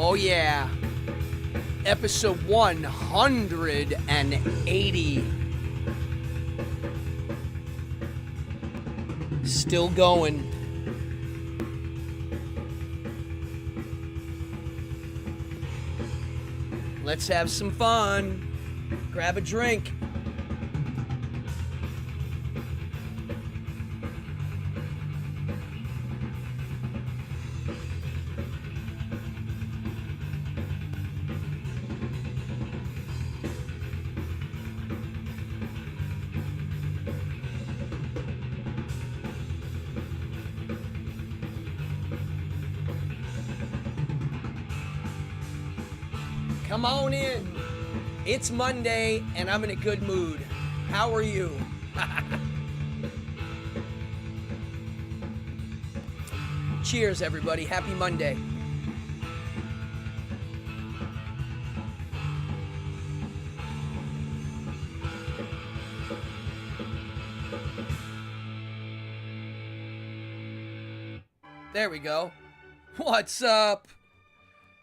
Oh yeah. Episode 180. Still going. Let's have some fun. Grab a drink. Come on in. It's Monday, and I'm in a good mood. How are you? Cheers, everybody. Happy Monday. There we go. What's up?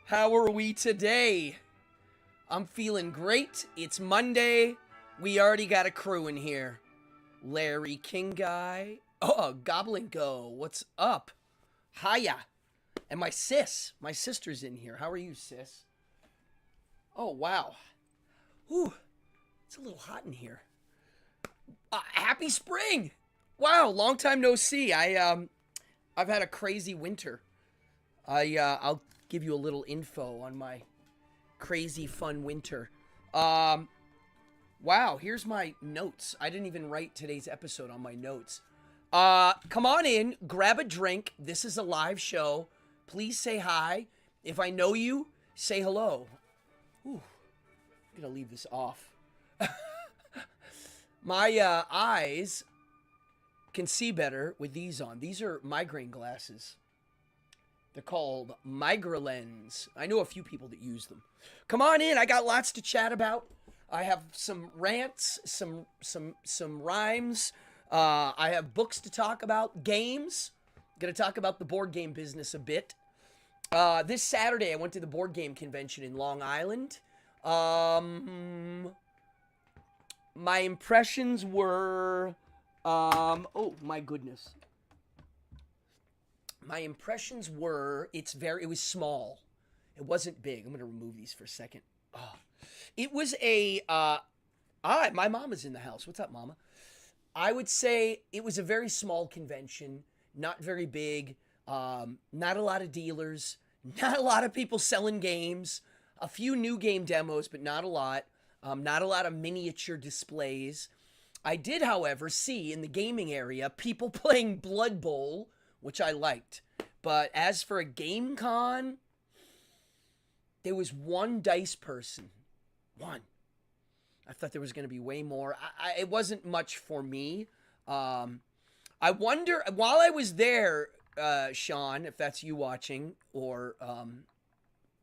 How are we today? I'm feeling great. It's Monday. We already got a crew in here. Larry King Guy. Oh, Goblinko. What's up? Hiya. And my sister's in here. How are you, sis? Oh, wow. Ooh, it's a little hot in here. Happy spring. Wow, long time no see. I've had a crazy winter. I'll give you a little info on my crazy fun winter. Wow, here's my notes. I didn't even write today's episode on my notes. Come on in, grab a drink. This is a live show. Please say hi. If I know you, say hello. Ooh, I'm gonna leave this off. My eyes can see better with these on. These are migraine glasses. They're called MigraLens. I know a few people that use them. Come on in. I got lots to chat about. I have some rants, some rhymes. I have books to talk about, games. Going to talk about the board game business a bit. This Saturday, I went to the board game convention in Long Island. My impressions were, oh my goodness. My impressions were, it was small. It wasn't big. I'm going to remove these for a second. Oh. It was my mama's in the house. What's up, mama? I would say it was a very small convention, not very big, not a lot of dealers, not a lot of people selling games, a few new game demos, but not a lot of miniature displays. I did, however, see in the gaming area people playing Blood Bowl, which I liked. But as for a game con, there was one dice person. One. I thought there was going to be way more. It wasn't much for me. I wonder, while I was there, Sean, if that's you watching, or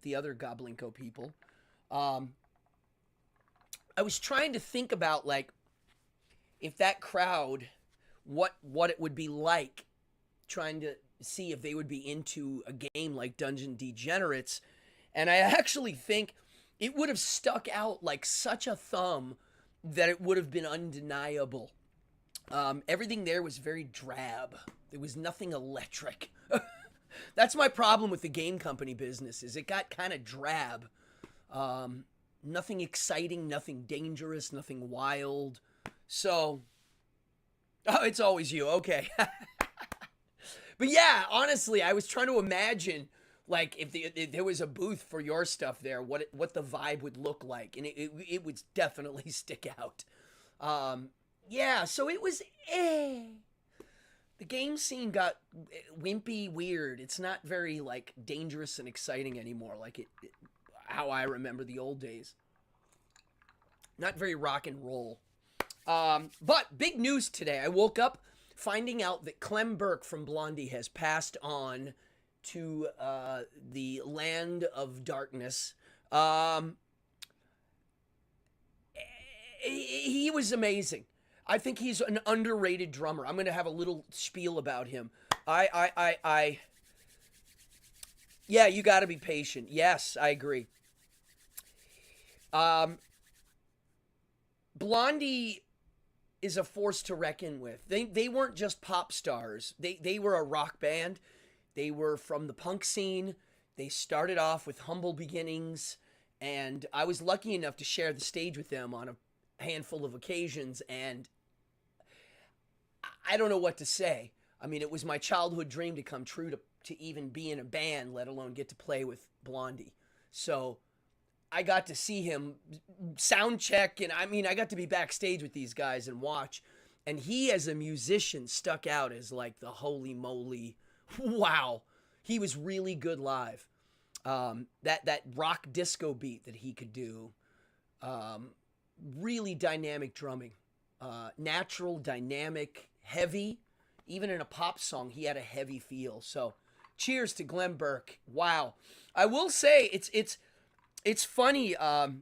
the other Goblinko people, I was trying to think about, like, if that crowd, what it would be like, trying to see if they would be into a game like Degenerates, and I actually think it would have stuck out like such a thumb that it would have been undeniable. Everything there was very drab. There was nothing electric. That's my problem with the game company business, is it got kind of drab. Nothing exciting, nothing dangerous, nothing wild. So, oh, it's always you. Okay. But yeah, honestly, I was trying to imagine, like, if there was a booth for your stuff there, what the vibe would look like, and it would definitely stick out. Yeah, so it was, the game scene got wimpy, weird. It's not very, like, dangerous and exciting anymore, like how I remember the old days. Not very rock and roll. But big news today. I woke up finding out that Clem Burke from Blondie has passed on to the land of darkness. He was amazing. I think he's an underrated drummer. I'm going to have a little spiel about him. Yeah, you got to be patient. Yes, I agree. Um, Blondie is a force to reckon with. They weren't just pop stars. They were a rock band. They were from the punk scene. They started off with humble beginnings, and I was lucky enough to share the stage with them on a handful of occasions, and I don't know what to say. I mean, it was my childhood dream to come true to even be in a band, let alone get to play with Blondie. So I got to see him sound check, and I mean, I got to be backstage with these guys and watch. And he, as a musician, stuck out as like the holy moly, wow. He was really good live. That rock disco beat that he could do, um, really dynamic drumming, natural, dynamic, heavy. Even in a pop song, he had a heavy feel. So, cheers to Glenn Burke. Wow, I will say it's funny. I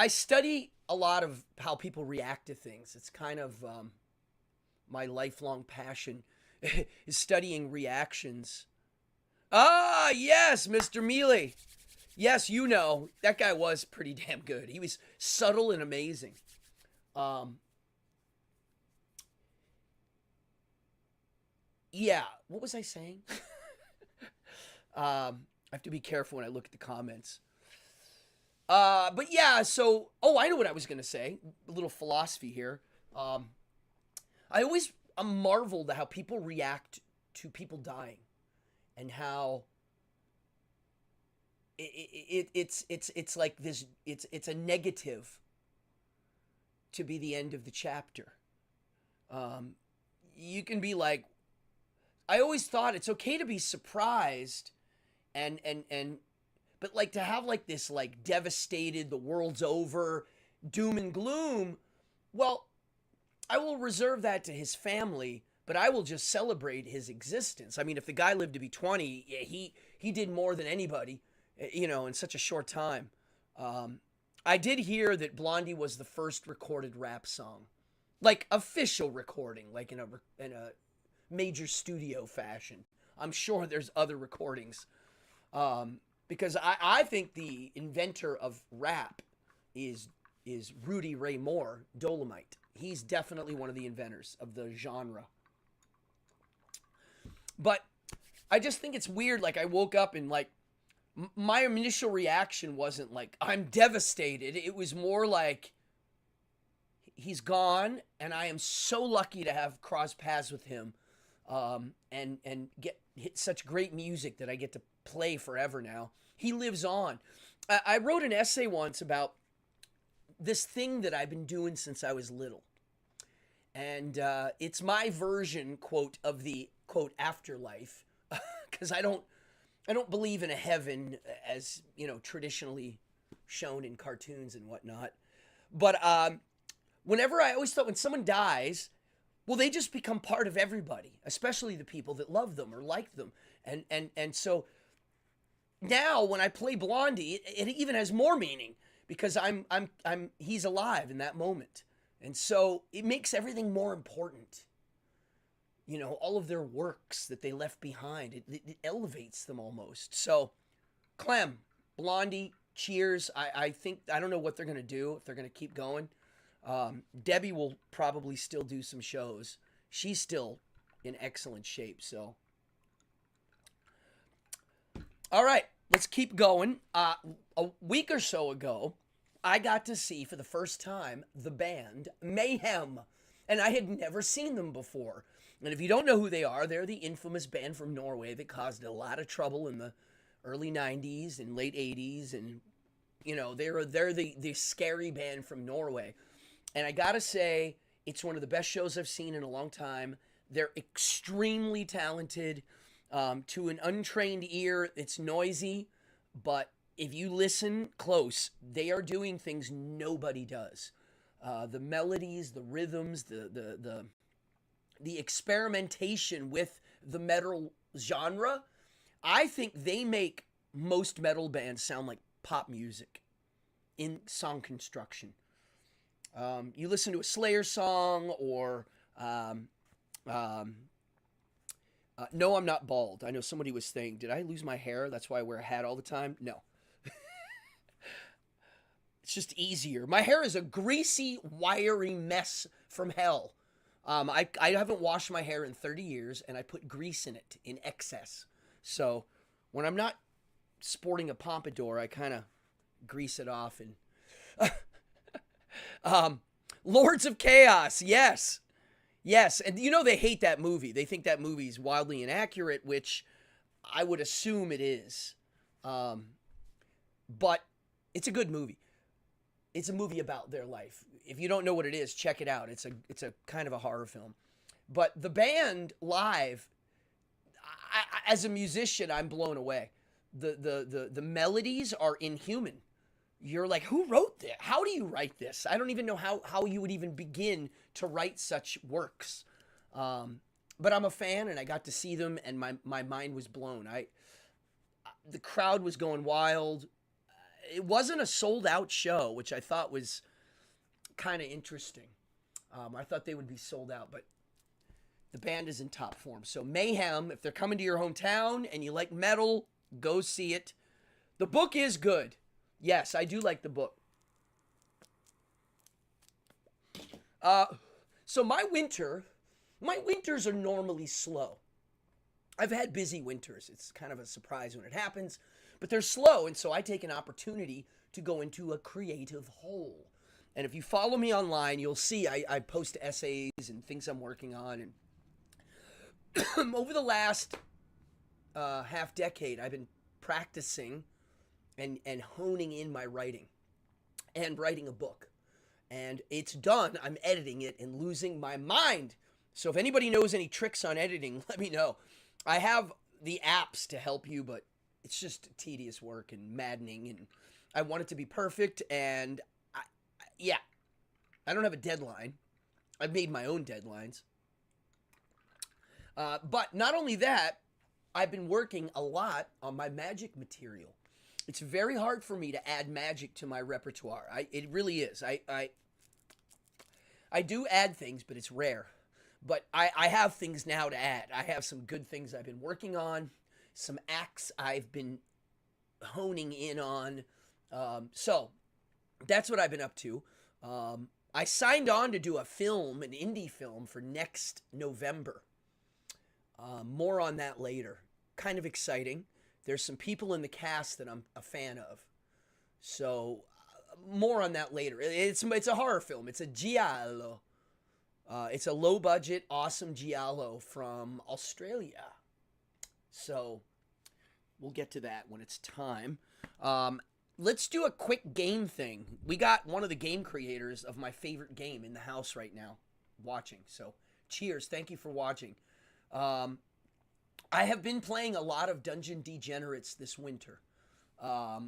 study a lot of how people react to things. It's kind of my lifelong passion is studying reactions. Ah, yes, Mr. Mealy. Yes, you know that guy was pretty damn good. He was subtle and amazing. Um, yeah. What was I saying? I have to be careful when I look at the comments. But yeah, so I know what I was gonna say. A little philosophy here. Um, I always I'm marveled at how people react to people dying, and how it's like this. It's a negative to be the end of the chapter. Um, you can be like, I always thought it's okay to be surprised, and but like to have like this like devastated, the world's over, doom and gloom. Well, I will reserve that to his family, but I will just celebrate his existence. I mean, if the guy lived to be 20, yeah, he did more than anybody, in such a short time. Um, I did hear that Blondie was the first recorded rap song, like official recording, like in a major studio fashion. I'm sure there's other recordings, because I think the inventor of rap is Rudy Ray Moore, Dolomite. He's definitely one of the inventors of the genre. But I just think it's weird. Like I woke up and like my initial reaction wasn't like I'm devastated. It was more like he's gone, and I am so lucky to have crossed paths with him, and get hit such great music that I get to play forever now. He lives on. I wrote an essay once about this thing that I've been doing since I was little, and it's my version, quote, of the quote afterlife, because I don't believe in a heaven as traditionally shown in cartoons and whatnot. But whenever I always thought when someone dies, well, they just become part of everybody, especially the people that love them or like them, and so now when I play Blondie, it even has more meaning because I'm he's alive in that moment, and so it makes everything more important. All of their works that they left behind, it elevates them almost. So, Clem, Blondie, cheers. I think I don't know what they're gonna do if they're gonna keep going. Debbie will probably still do some shows. She's still in excellent shape. So, all right, let's keep going. A week or so ago, I got to see for the first time the band Mayhem, and I had never seen them before. And if you don't know who they are, they're the infamous band from Norway that caused a lot of trouble in the early 90s and late 80s, and they're the scary band from Norway. And I gotta say, it's one of the best shows I've seen in a long time. They're extremely talented. To an untrained ear, it's noisy, but if you listen close, they are doing things nobody does. The melodies, the rhythms, the experimentation with the metal genre. I think they make most metal bands sound like pop music in song construction. You listen to a Slayer song or um, No, I'm not bald. I know somebody was saying, did I lose my hair? That's why I wear a hat all the time. No. It's just easier. My hair is a greasy, wiry mess from hell. I haven't washed my hair in 30 years, and I put grease in it in excess. So when I'm not sporting a pompadour, I kind of grease it off. And Lords of Chaos, yes. Yes, and you know they hate that movie. They think that movie is wildly inaccurate, which I would assume it is. But it's a good movie. It's a movie about their life. If you don't know what it is, check it out. It's a kind of a horror film. But the band live, as a musician, I'm blown away. The melodies are inhuman. You're like, who wrote this? How do you write this? I don't even know how you would even begin to write such works. But I'm a fan, and I got to see them, and my mind was blown. The crowd was going wild. It wasn't a sold-out show, which I thought was kind of interesting. I thought they would be sold out, but the band is in top form. So Mayhem, if they're coming to your hometown and you like metal, go see it. The book is good. Yes, I do like the book. So my winters are normally slow. I've had busy winters. It's kind of a surprise when it happens, but they're slow, and so I take an opportunity to go into a creative hole. And if you follow me online, you'll see I post essays and things I'm working on. And over the last half decade, I've been practicing and honing in my writing and writing a book. And it's done. I'm editing it and losing my mind. So if anybody knows any tricks on editing, let me know. I have the apps to help you, but it's just tedious work and maddening, and I want it to be perfect, and I don't have a deadline. I've made my own deadlines. But not only that, I've been working a lot on my magic material. It's very hard for me to add magic to my repertoire. It really is. I do add things, but it's rare. But I have things now to add. I have some good things I've been working on, some acts I've been honing in on. So that's what I've been up to. I signed on to do a film, an indie film, for next November. More on that later. Kind of exciting. There's some people in the cast that I'm a fan of. So more on that later. It's a horror film. It's a giallo. It's a low-budget, awesome giallo from Australia. So we'll get to that when it's time. Let's do a quick game thing. We got one of the game creators of my favorite game in the house right now watching. So cheers. Thank you for watching. I have been playing a lot of Dungeon Degenerates this winter. I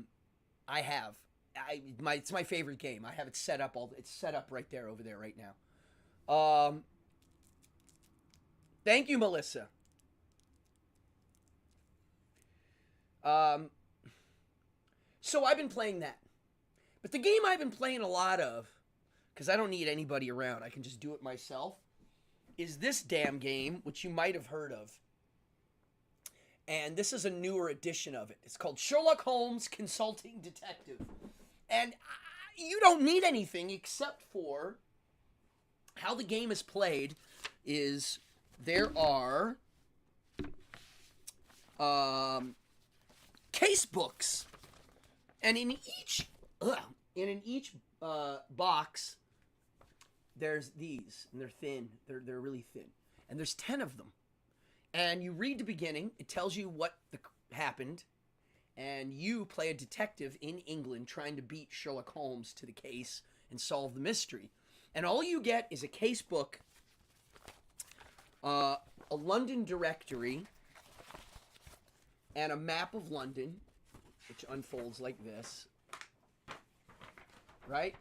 have. It's my favorite game. I have it set up. It's set up right there, over there, right now. Thank you, Melissa. So I've been playing that. But the game I've been playing a lot of, because I don't need anybody around, I can just do it myself, is this damn game, which you might have heard of. And this is a newer edition of it. It's called Sherlock Holmes Consulting Detective. And you don't need anything except for how the game is played is there are case books. And in each box, there's these, and they're thin. They're really thin. And there's 10 of them. And you read the beginning. It tells you what happened. And you play a detective in England trying to beat Sherlock Holmes to the case and solve the mystery. And all you get is a case book, a London directory, and a map of London, which unfolds like this, right?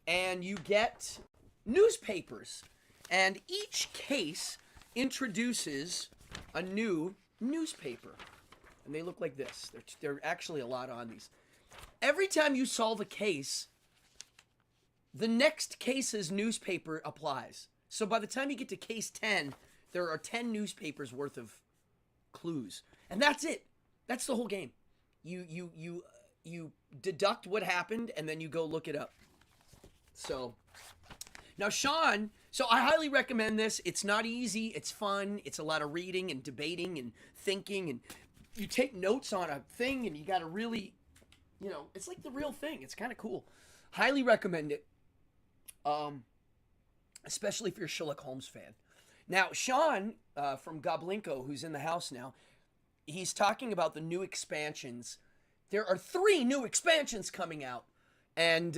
And you get newspapers. And each case introduces a new newspaper. And they look like this. There are actually a lot on these. Every time you solve a case, the next case's newspaper applies. So by the time you get to case 10, There are 10 newspapers worth of clues, and that's it. That's the whole game. You deduct what happened, and then you go look it up. So now, Sean. So I highly recommend this. It's not easy. It's fun. It's a lot of reading and debating and thinking, and you take notes on a thing, and you got to really, it's like the real thing. It's kind of cool. Highly recommend it. Especially if you're a Sherlock Holmes fan. Now, Sean from Goblinko, who's in the house now, he's talking about the new expansions. There are 3 new expansions coming out, and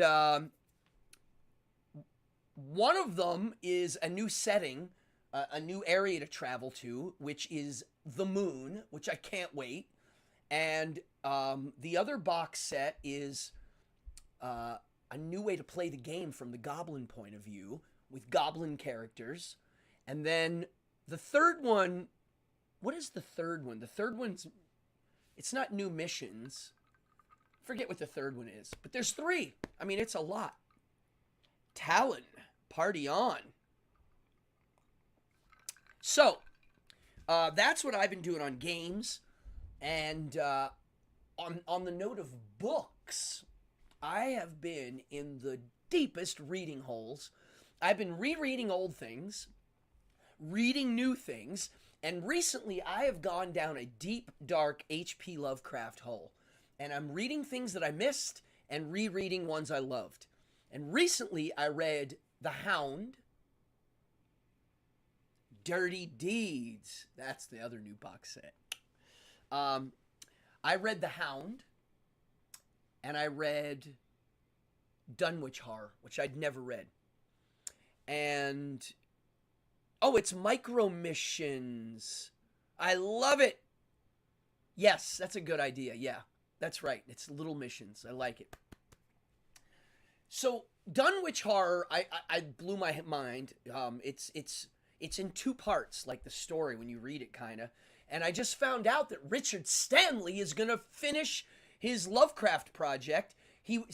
one of them is a new setting, a new area to travel to, which is the moon, which I can't wait. And the other box set is a new way to play the game from the goblin point of view, with goblin characters. And then the third one, what is the third one? The third one's, it's not new missions. Forget what the third one is, but there's 3. I mean, it's a lot. Talon, party on. So, that's what I've been doing on games. And on the note of books, I have been in the deepest reading holes. I've been rereading old things, reading new things, and recently I have gone down a deep, dark H.P. Lovecraft hole. And I'm reading things that I missed and rereading ones I loved. And recently I read The Hound, Dirty Deeds. That's the other new box set. I read The Hound, and I read Dunwich Horror, which I'd never read. And, it's Micro Missions. I love it. Yes, that's a good idea. Yeah, that's right. It's little missions. I like it. So, Dunwich Horror, I blew my mind. It's in 2 parts, like the story when you read it, kind of. And I just found out that Richard Stanley is going to finish his Lovecraft project.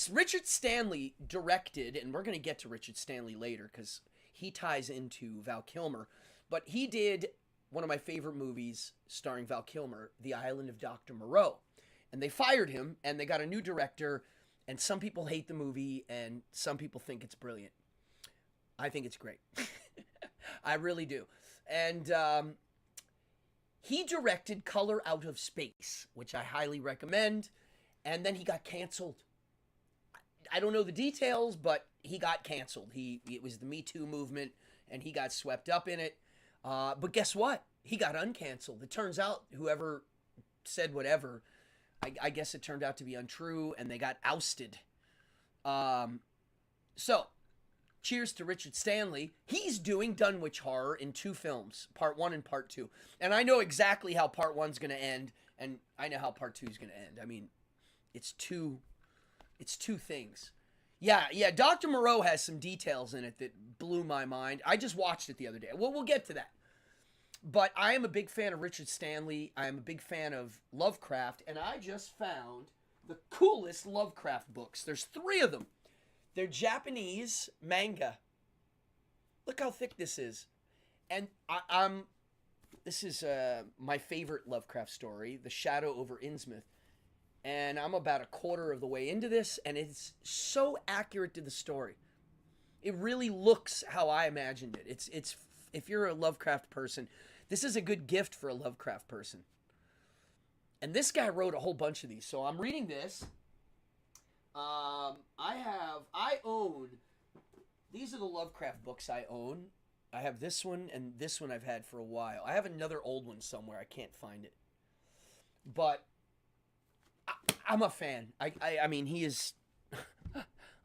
Richard Stanley directed, and we're going to get to Richard Stanley later because he ties into Val Kilmer, but he did one of my favorite movies starring Val Kilmer, The Island of Dr. Moreau. And they fired him, and they got a new director, and some people hate the movie, and some people think it's brilliant. I think it's great. I really do. And he directed Color Out of Space, which I highly recommend, and then he got canceled. I don't know the details, but he got canceled. It was the Me Too movement, and he got swept up in it. But guess what? He got uncanceled. It turns out whoever said whatever, I guess it turned out to be untrue, and they got ousted. So, cheers to Richard Stanley. He's doing Dunwich Horror in 2 films, Part 1 and Part 2. And I know exactly how Part 1's going to end, and I know how Part 2's going to end. I mean, it's two things. Yeah, Dr. Moreau has some details in it that blew my mind. I just watched it the other day. Well, we'll get to that. But I am a big fan of Richard Stanley. I am a big fan of Lovecraft, and I just found the coolest Lovecraft books. There's 3 of them. They're Japanese manga. Look how thick this is. And this is my favorite Lovecraft story, The Shadow over Innsmouth. And I'm about a quarter of the way into this, and it's so accurate to the story. It really looks how I imagined it. It's if you're a Lovecraft person, this is a good gift for a Lovecraft person. And this guy wrote a whole bunch of these. So I'm reading this. I own, these are the Lovecraft books I own. I have this one, and this one I've had for a while. I have another old one somewhere. I can't find it. But I'm a fan. I mean, he is...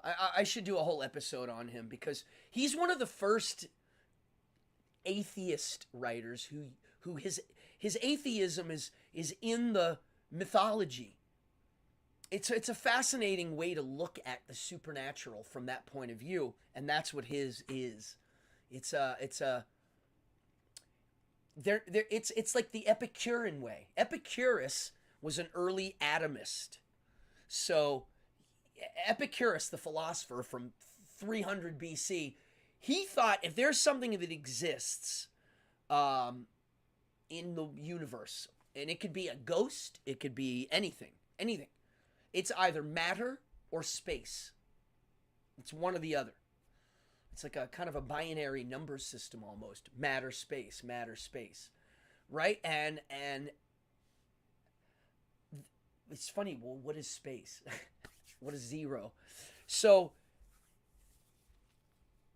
I should do a whole episode on him because he's one of the first atheist writers who his atheism is in the mythology. It's a fascinating way to look at the supernatural from that point of view, and that's what his is. It's like the Epicurean way. Epicurus was an early atomist. So Epicurus, the philosopher from 300 BC, he thought if there's something that exists, um, in the universe. And it could be a ghost, it could be anything. Anything. It's either matter or space. It's one or the other. It's like a kind of a binary number system almost. Matter, space, right? And it's funny. Well, what is space? What is zero? So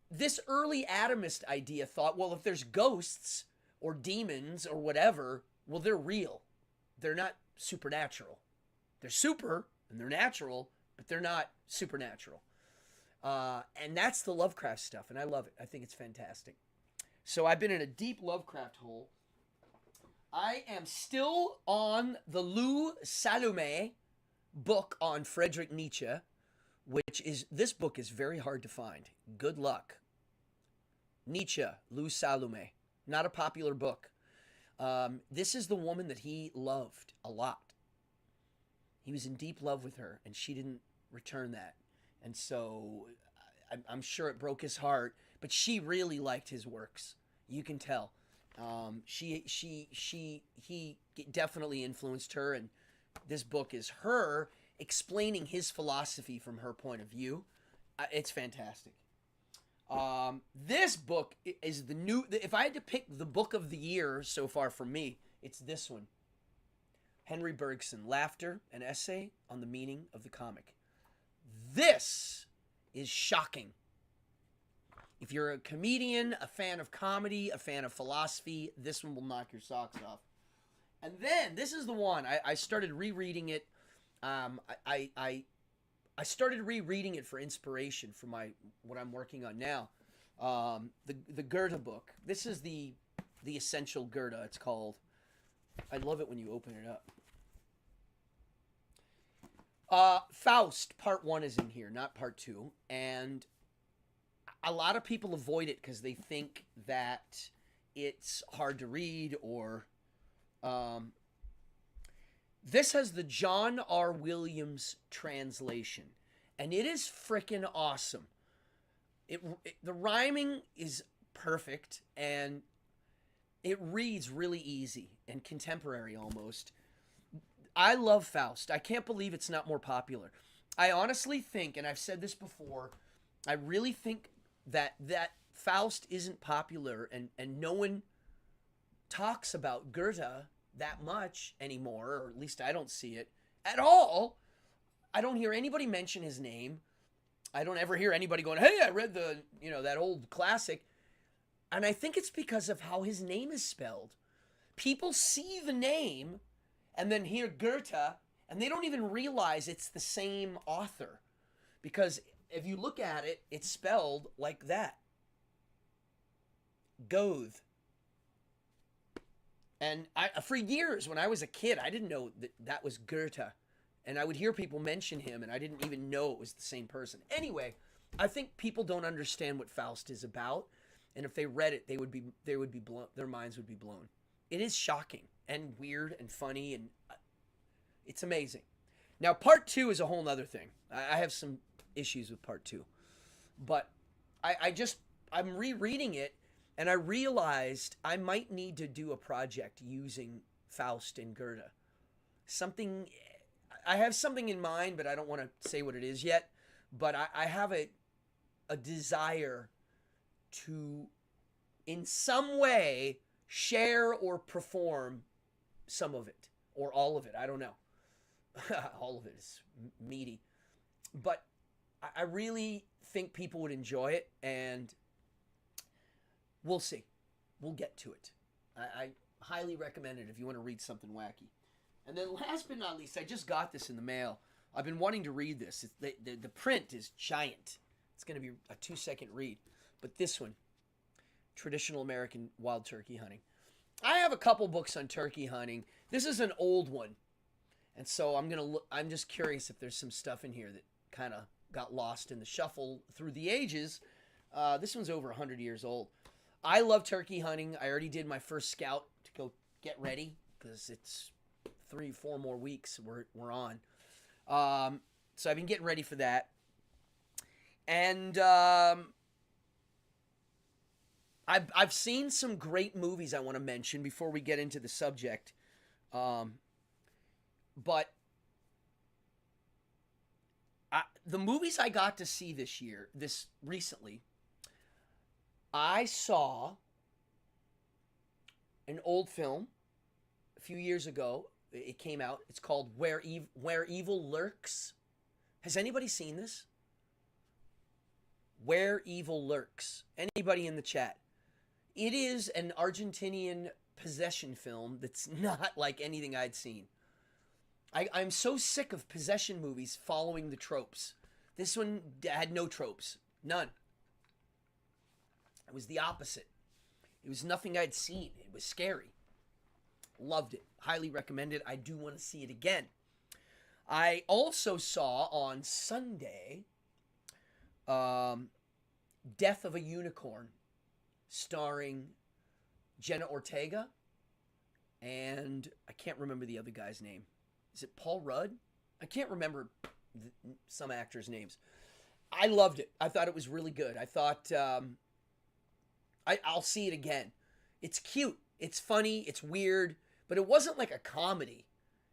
this early atomist idea thought, well, if there's ghosts or demons or whatever, well, they're real. They're not supernatural. They're super and they're natural, but they're not supernatural. And that's the Lovecraft stuff, and I love it. I think it's fantastic. So I've been in a deep Lovecraft hole. I am still on the Lou Salome book on Friedrich Nietzsche, this book is very hard to find. Good luck. Nietzsche, Lou Salome. Not a popular book. This is the woman that he loved a lot. He was in deep love with her, and she didn't return that. And so I'm sure it broke his heart, but she really liked his works. You can tell. He definitely influenced her, and this book is her explaining his philosophy from her point of view. It's fantastic. This book is if I had to pick the book of the year so far for me, it's this one. Henry Bergson, Laughter, an Essay on the Meaning of the Comic. This is shocking. If you're a comedian, a fan of comedy, a fan of philosophy, this one will knock your socks off. And then, this is the one, I started rereading it. I started rereading it for inspiration for what I'm working on now. The Goethe book. This is the essential Goethe, it's called. I love it when you open it up. Faust, part 1 is in here, not part 2. And a lot of people avoid it because they think that it's hard to read or... this has the John R. Williams translation. And it is freaking awesome. The rhyming is perfect, and it reads really easy and contemporary almost. I love Faust. I can't believe it's not more popular. I honestly think, and I've said this before, I really think that Faust isn't popular, and no one talks about Goethe that much anymore, or at least I don't see it at all. I don't hear anybody mention his name. I don't ever hear anybody going, hey, I read that old classic. And I think it's because of how his name is spelled. People see the name and then hear Goethe, and they don't even realize it's the same author. Because if you look at it, it's spelled like that. Goethe. And for years, when I was a kid, I didn't know that was Goethe. And I would hear people mention him, and I didn't even know it was the same person. Anyway, I think people don't understand what Faust is about. And if they read it, they would be blown. Their minds would be blown. It is shocking and weird and funny, and it's amazing. Now, part 2 is a whole other thing. I have some issues with part 2. But I'm rereading it, and I realized I might need to do a project using Faust and Goethe. I have something in mind, but I don't want to say what it is yet. But I have a desire to, in some way, share or perform some of it. Or all of it. I don't know. All of it is meaty. But I really think people would enjoy it, and we'll see. We'll get to it. I highly recommend it if you want to read something wacky. And then last but not least, I just got this in the mail. I've been wanting to read this. The print is giant. It's going to be a 2-second read. But this one, Traditional American Wild Turkey Hunting. I have a couple books on turkey hunting. This is an old one. And so I'm just curious if there's some stuff in here that kind of got lost in the shuffle through the ages. This one's over 100 years old. I love turkey hunting. I already did my first scout to go get ready because it's 3-4 more weeks we're on. So I've been getting ready for that. And I've seen some great movies I want to mention before we get into the subject. Um, but the movies I got to see this recently, I saw an old film a few years ago. It came out. It's called Where Evil Lurks. Has anybody seen this? Where Evil Lurks. Anybody in the chat? It is an Argentinian possession film that's not like anything I'd seen. I'm so sick of possession movies following the tropes. This one had no tropes. None. It was the opposite. It was nothing I'd seen. It was scary. Loved it. Highly recommend it. I do want to see it again. I also saw on Sunday Death of a Unicorn, starring Jenna Ortega, and I can't remember the other guy's name. Is it Paul Rudd? I can't remember some actors' names. I loved it. I thought it was really good. I thought I'll see it again. It's cute. It's funny. It's weird. But it wasn't like a comedy.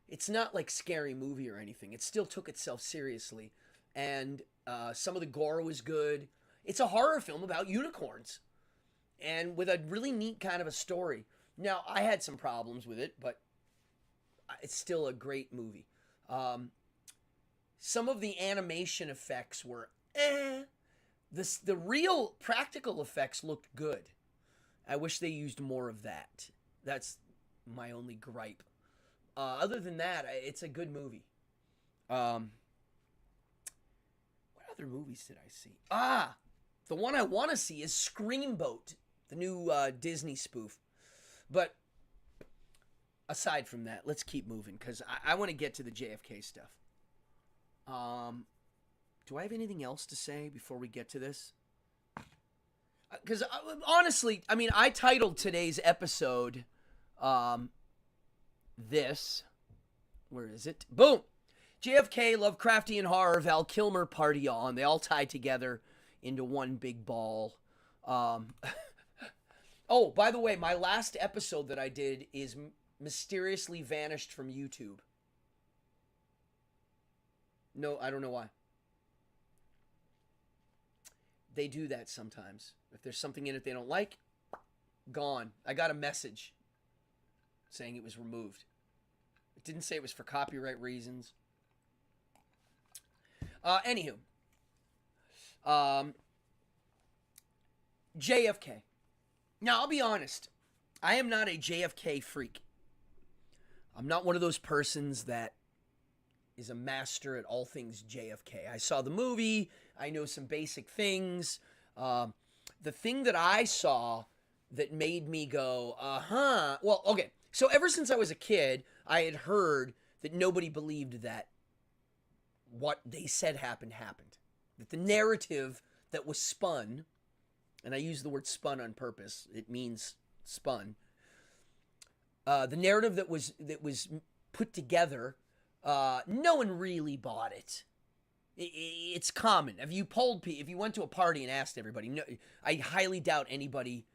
It's not like Scary Movie or anything. It still took itself seriously. And some of the gore was good. It's a horror film about unicorns. And with a really neat kind of a story. Now, I had some problems with it, but it's still a great movie. Some of the animation effects were The real practical effects looked good. I wish they used more of that. That's my only gripe. Other than that, it's a good movie. What other movies did I see? The one I want to see is Screamboat, the new Disney spoof. But aside from that, let's keep moving because I want to get to the JFK stuff. Do I have anything else to say before we get to this? Because honestly, I mean, I titled today's episode this. Where is it? Boom! JFK, Lovecraftian horror, Val Kilmer, party on. They all tie together into one big ball. Oh, by the way, my last episode that I did is mysteriously vanished from YouTube. No, I don't know why. They do that sometimes. If there's something in it they don't like, gone. I got a message saying it was removed. It didn't say it was for copyright reasons. Anywho. JFK. Now, I'll be honest. I am not a JFK freak. I'm not one of those persons that is a master at all things JFK. I saw the movie. I know some basic things. The thing that I saw that made me go, well, okay. So ever since I was a kid, I had heard that nobody believed that what they said happened. That the narrative that was spun, and I use the word spun on purpose, it means spun. The narrative that was put together, no one really bought it. It's common. If you went to a party and asked everybody, no, I highly doubt anybody.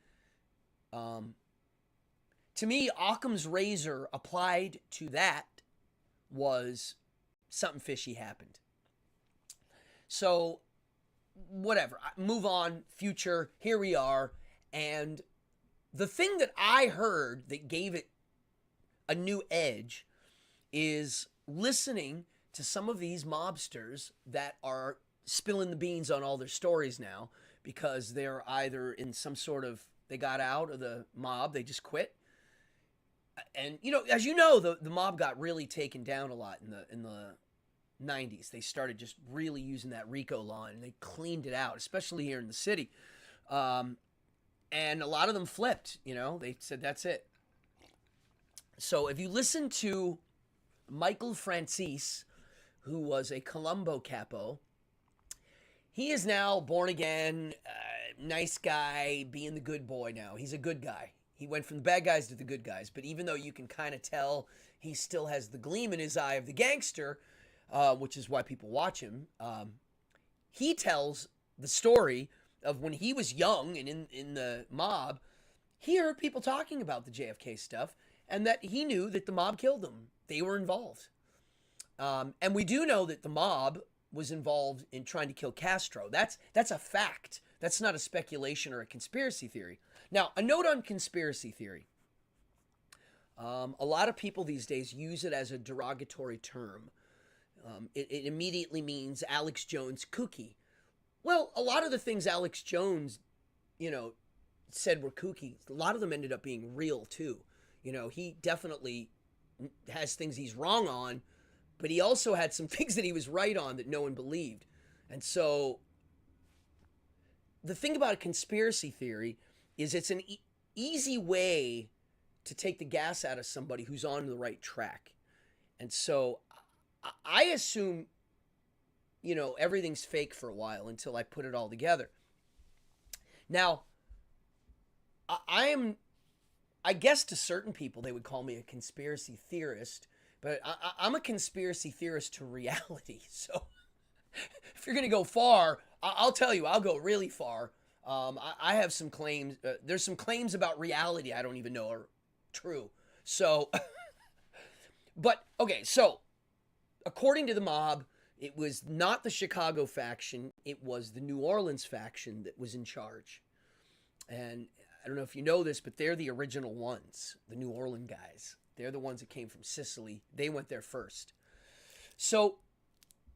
To me, Occam's razor applied to that was something fishy happened. So, whatever. Move on. Future. Here we are. And the thing that I heard that gave it a new edge is listening to some of these mobsters that are spilling the beans on all their stories now because they're either in some sort of, they got out of the mob, they just quit. And, as you know, the mob got really taken down a lot in the 90s. They started just really using that RICO law, and they cleaned it out, especially here in the city. And a lot of them flipped, They said, that's it. So if you listen to Michael Francis, who was a Colombo capo, he is now born again, nice guy, being the good boy now. He's a good guy. He went from the bad guys to the good guys. But even though you can kind of tell he still has the gleam in his eye of the gangster, which is why people watch him, he tells the story of when he was young and in the mob, he heard people talking about the JFK stuff and that he knew that the mob killed them. They were involved. And we do know that the mob was involved in trying to kill Castro. That's a fact. That's not a speculation or a conspiracy theory. Now, a note on conspiracy theory. A lot of people these days use it as a derogatory term. It immediately means Alex Jones kooky. Well, a lot of the things Alex Jones, said were kooky, a lot of them ended up being real too. He definitely has things he's wrong on, but he also had some things that he was right on that no one believed. And so the thing about a conspiracy theory is it's an easy way to take the gas out of somebody who's on the right track. And so I assume, everything's fake for a while until I put it all together. Now, I guess to certain people, they would call me a conspiracy theorist, but I'm a conspiracy theorist to reality. So if you're going to go far, I'll tell you, I'll go really far. I have some claims. There's some claims about reality I don't even know are true. So, but okay, so according to the mob, it was not the Chicago faction, it was the New Orleans faction that was in charge. And I don't know if you know this, but they're the original ones, the New Orleans guys. They're the ones that came from Sicily. They went there first. So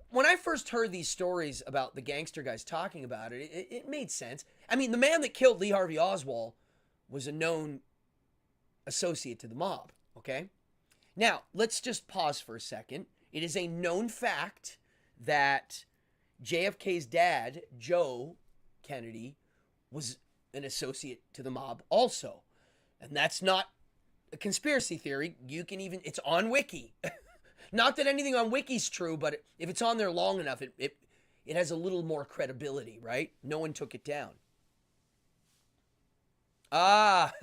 when I first heard these stories about the gangster guys talking about it, it made sense. I mean, the man that killed Lee Harvey Oswald was a known associate to the mob, okay? Now, let's just pause for a second. It is a known fact that JFK's dad, Joe Kennedy, was an associate to the mob also. And that's not a conspiracy theory. You can even, it's on Wiki. Not that anything on Wiki's true, but if it's on there long enough, it has a little more credibility, right? No one took it down. Ah,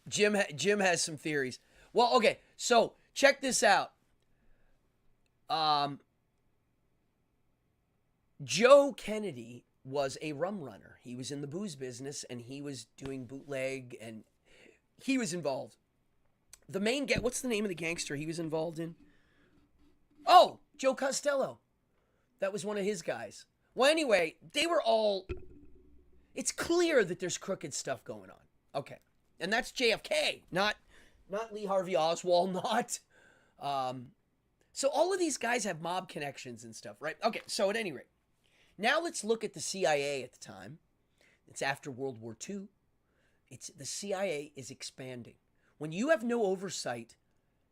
Jim has some theories. Well, okay, so check this out. Joe Kennedy was a rum runner. He was in the booze business, and he was doing bootleg, and he was involved. The main what's the name of the gangster he was involved in? Oh, Joe Costello. That was one of his guys. Well, anyway, they were all... It's clear that there's crooked stuff going on. Okay. And that's JFK, not Lee Harvey Oswald, not... So all of these guys have mob connections and stuff, right? Okay, so at any rate, now let's look at the CIA at the time. It's after World War II. The CIA is expanding. When you have no oversight,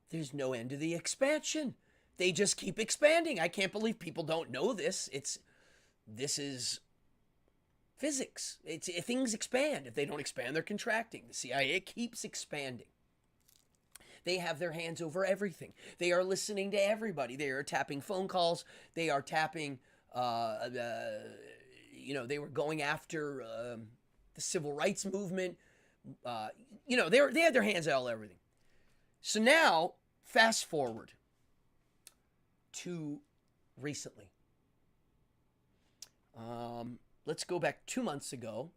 there's no end to the expansion. They just keep expanding. I can't believe people don't know this. This is physics. Things expand. If they don't expand, they're contracting. The CIA keeps expanding. They have their hands over everything. They are listening to everybody. They are tapping phone calls. They are tapping, they were going after the civil rights movement. They had their hands on everything. So now, fast forward to recently. Let's go back 2 months ago.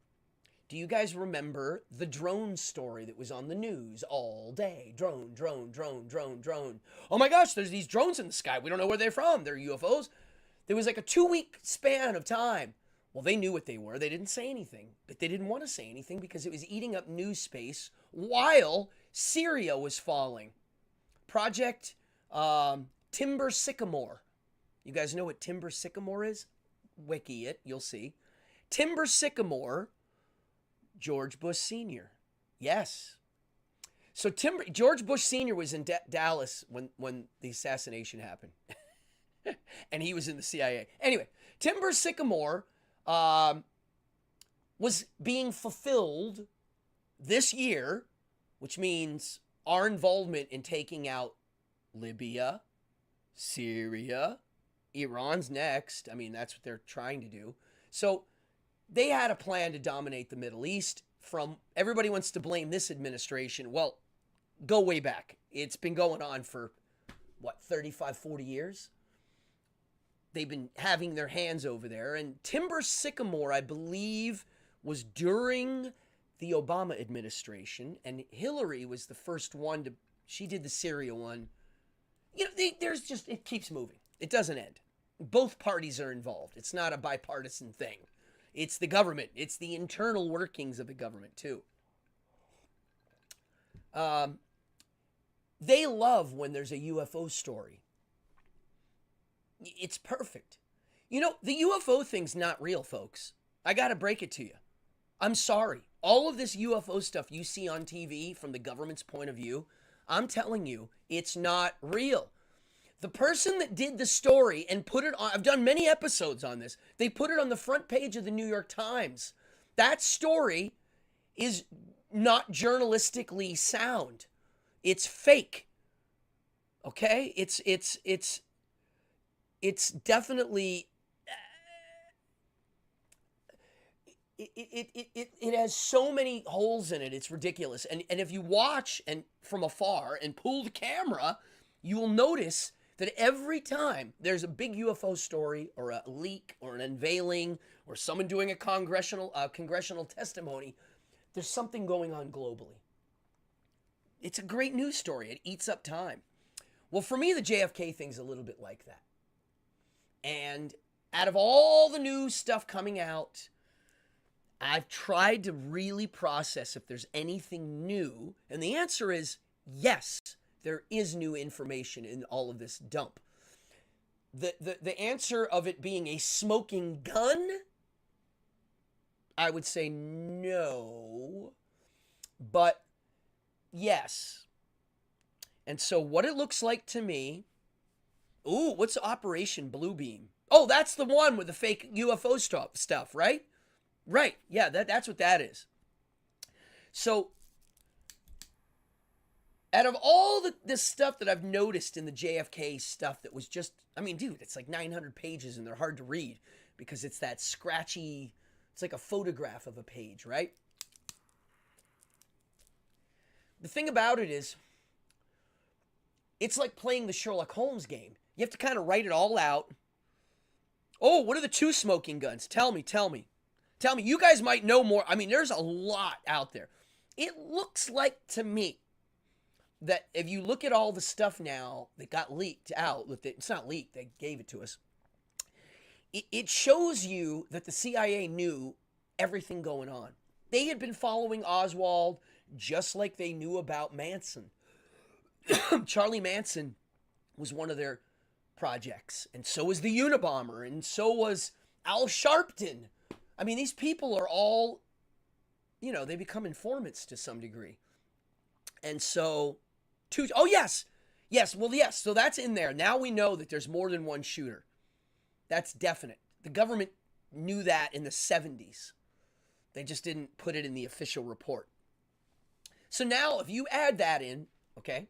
Do you guys remember the drone story that was on the news all day? Drone. Oh my gosh, there's these drones in the sky. We don't know where they're from. They're UFOs. There was like a 2-week span of time. Well, they knew what they were. They didn't say anything. But they didn't want to say anything because it was eating up news space while Syria was falling. Project Timber Sycamore. You guys know what Timber Sycamore is? Wiki it. You'll see. Timber Sycamore... George Bush Sr. Yes. So George Bush Sr. was in Dallas when the assassination happened. And he was in the CIA. Anyway, Timber Sycamore was being fulfilled this year, which means our involvement in taking out Libya, Syria, Iran's next. I mean, that's what they're trying to do. So they had a plan to dominate the Middle East. Everybody wants to blame this administration. Well, go way back. It's been going on for, 35, 40 years? they've been having their hands over there. And Timber Sycamore, I believe, was during the Obama administration, and Hillary was the first one to. She did the Syria one. You know, there's just, it keeps moving. It doesn't end. Both parties are involved. It's not a bipartisan thing. It's the government. It's the internal workings of the government too. They love when there's a UFO story. It's perfect. You know, the UFO thing's not real, folks. I got to break it to you. I'm sorry. All of this UFO stuff you see on TV from the government's point of view, I'm telling you, it's not real. The person that did the story and put it on, I've done many episodes on this, they put it on the front page of the New York Times. That story is not journalistically sound. It's fake. Okay? It's definitely it has so many holes in it. It's ridiculous. And if you watch and from afar and pull the camera, you will notice that every time there's a big UFO story or a leak or an unveiling or someone doing a congressional testimony, there's something going on globally. It's a great news story. It eats up time. Well, for me, the JFK thing's a little bit like that. And out of all the new stuff coming out, I've tried to really process if there's anything new. And the answer is yes, there is new information in all of this dump. The answer of it being a smoking gun, I would say no. But yes. And so what it looks like to me, ooh, what's Operation Bluebeam? Oh, that's the one with the fake UFO stuff, right? Right, yeah, that's what that is. So, out of all this stuff that I've noticed in the JFK stuff that was just, I mean, dude, it's like 900 pages and they're hard to read because it's that scratchy, it's like a photograph of a page, right? The thing about it is, it's like playing the Sherlock Holmes game. You have to kind of write it all out. Oh, what are the two smoking guns? Tell me. Tell me, you guys might know more. I mean, there's a lot out there. It looks like to me that if you look at all the stuff now that got leaked out, it's not leaked, they gave it to us. It shows you that the CIA knew everything going on. They had been following Oswald just like they knew about Manson. Charlie Manson was one of their projects, and so was the Unabomber, and so was Al Sharpton. I mean, these people are all, you know, they become informants to some degree. And so, oh, yes. So that's in there. Now we know that there's more than one shooter. That's definite. The government knew that in the 70s. They just didn't put it in the official report. So now if you add that in, okay,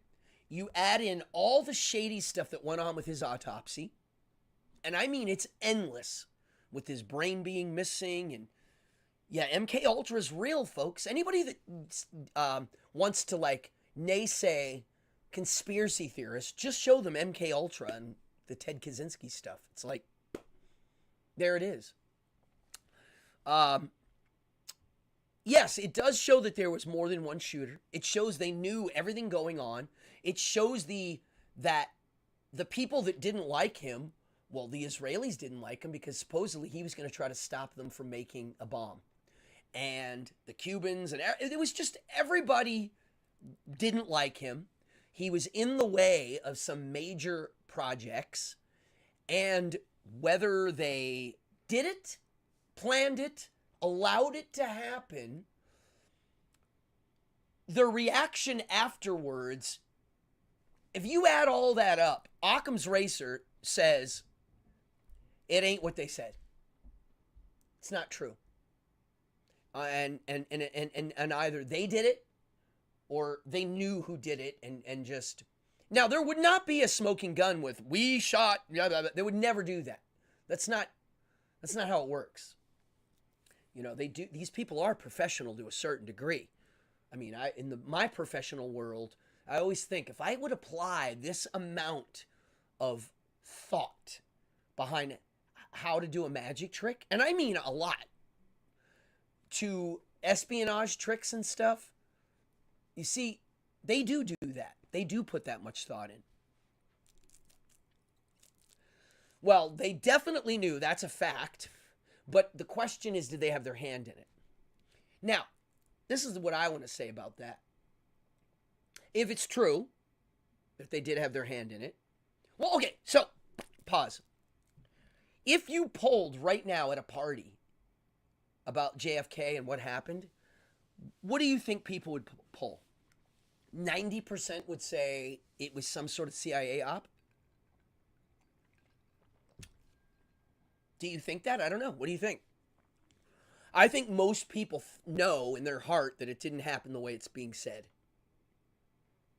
you add in all the shady stuff that went on with his autopsy. And I mean, it's endless. With his brain being missing, and yeah, MK Ultra is real, folks. Anybody that wants to like naysay conspiracy theorists, just show them MK Ultra and the Ted Kaczynski stuff. It's like, there it is. Yes, it does show that there was more than one shooter. It shows they knew everything going on. It shows that the people that didn't like him, well, the Israelis didn't like him because supposedly he was going to try to stop them from making a bomb. And the Cubans, and it was just everybody didn't like him. He was in the way of some major projects. And whether they did it, planned it, allowed it to happen, the reaction afterwards, if you add all that up, Occam's Razor says, it ain't what they said. It's not true. And either they did it or they knew who did it and just... Now, there would not be a smoking gun with, we shot... Blah, blah, blah. They would never do that. That's not how it works. You know, these people are professional to a certain degree. I mean, in my professional world, I always think if I would apply this amount of thought behind how to do a magic trick, and I mean a lot, to espionage tricks and stuff. You see, they do that. They do put that much thought in. Well, they definitely knew, that's a fact, but the question is, did they have their hand in it? Now, this is what I want to say about that. If it's true, if they did have their hand in it, well, okay, so, pause. If you polled right now at a party about JFK and what happened, what do you think people would poll? 90% would say it was some sort of CIA op? Do you think that? I don't know. What do you think? I think most people know in their heart that it didn't happen the way it's being said.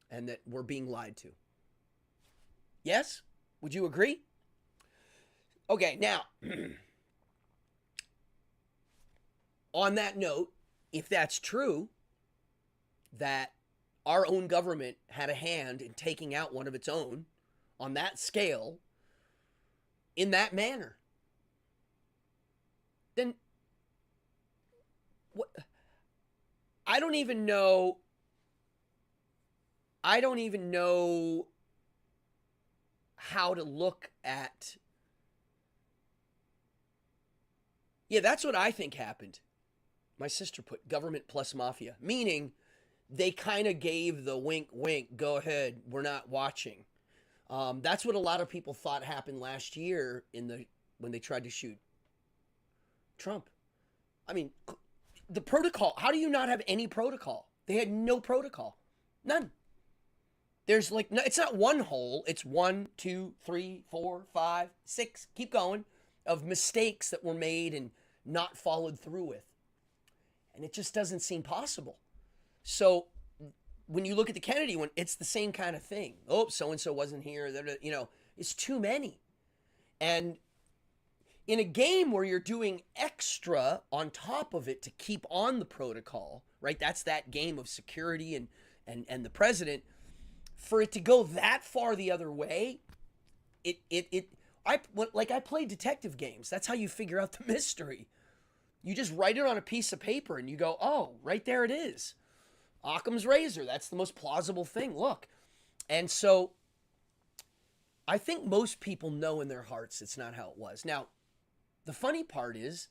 And that we're being lied to. Yes? Would you agree? Okay, now, on that note, if that's true, that our own government had a hand in taking out one of its own on that scale, in that manner, then what? I don't even know how to look at. Yeah, that's what I think happened. My sister put government plus mafia, meaning they kind of gave the wink, wink, go ahead, we're not watching. That's what a lot of people thought happened last year when they tried to shoot Trump. I mean, the protocol, how do you not have any protocol? They had no protocol. None. There's like, no, it's not one hole. It's 1, 2, 3, 4, 5, 6, keep going, of mistakes that were made and not followed through with. And it just doesn't seem possible. So when you look at the Kennedy one, it's the same kind of thing. Oh, so-and-so wasn't here. You know, it's too many. And in a game where you're doing extra on top of it to keep on the protocol, right? That's that game of security and the president. For it to go that far the other way, I play detective games. That's how you figure out the mystery. You just write it on a piece of paper and you go, oh, right there it is. Occam's razor. That's the most plausible thing. Look. And so I think most people know in their hearts it's not how it was. Now, the funny part is,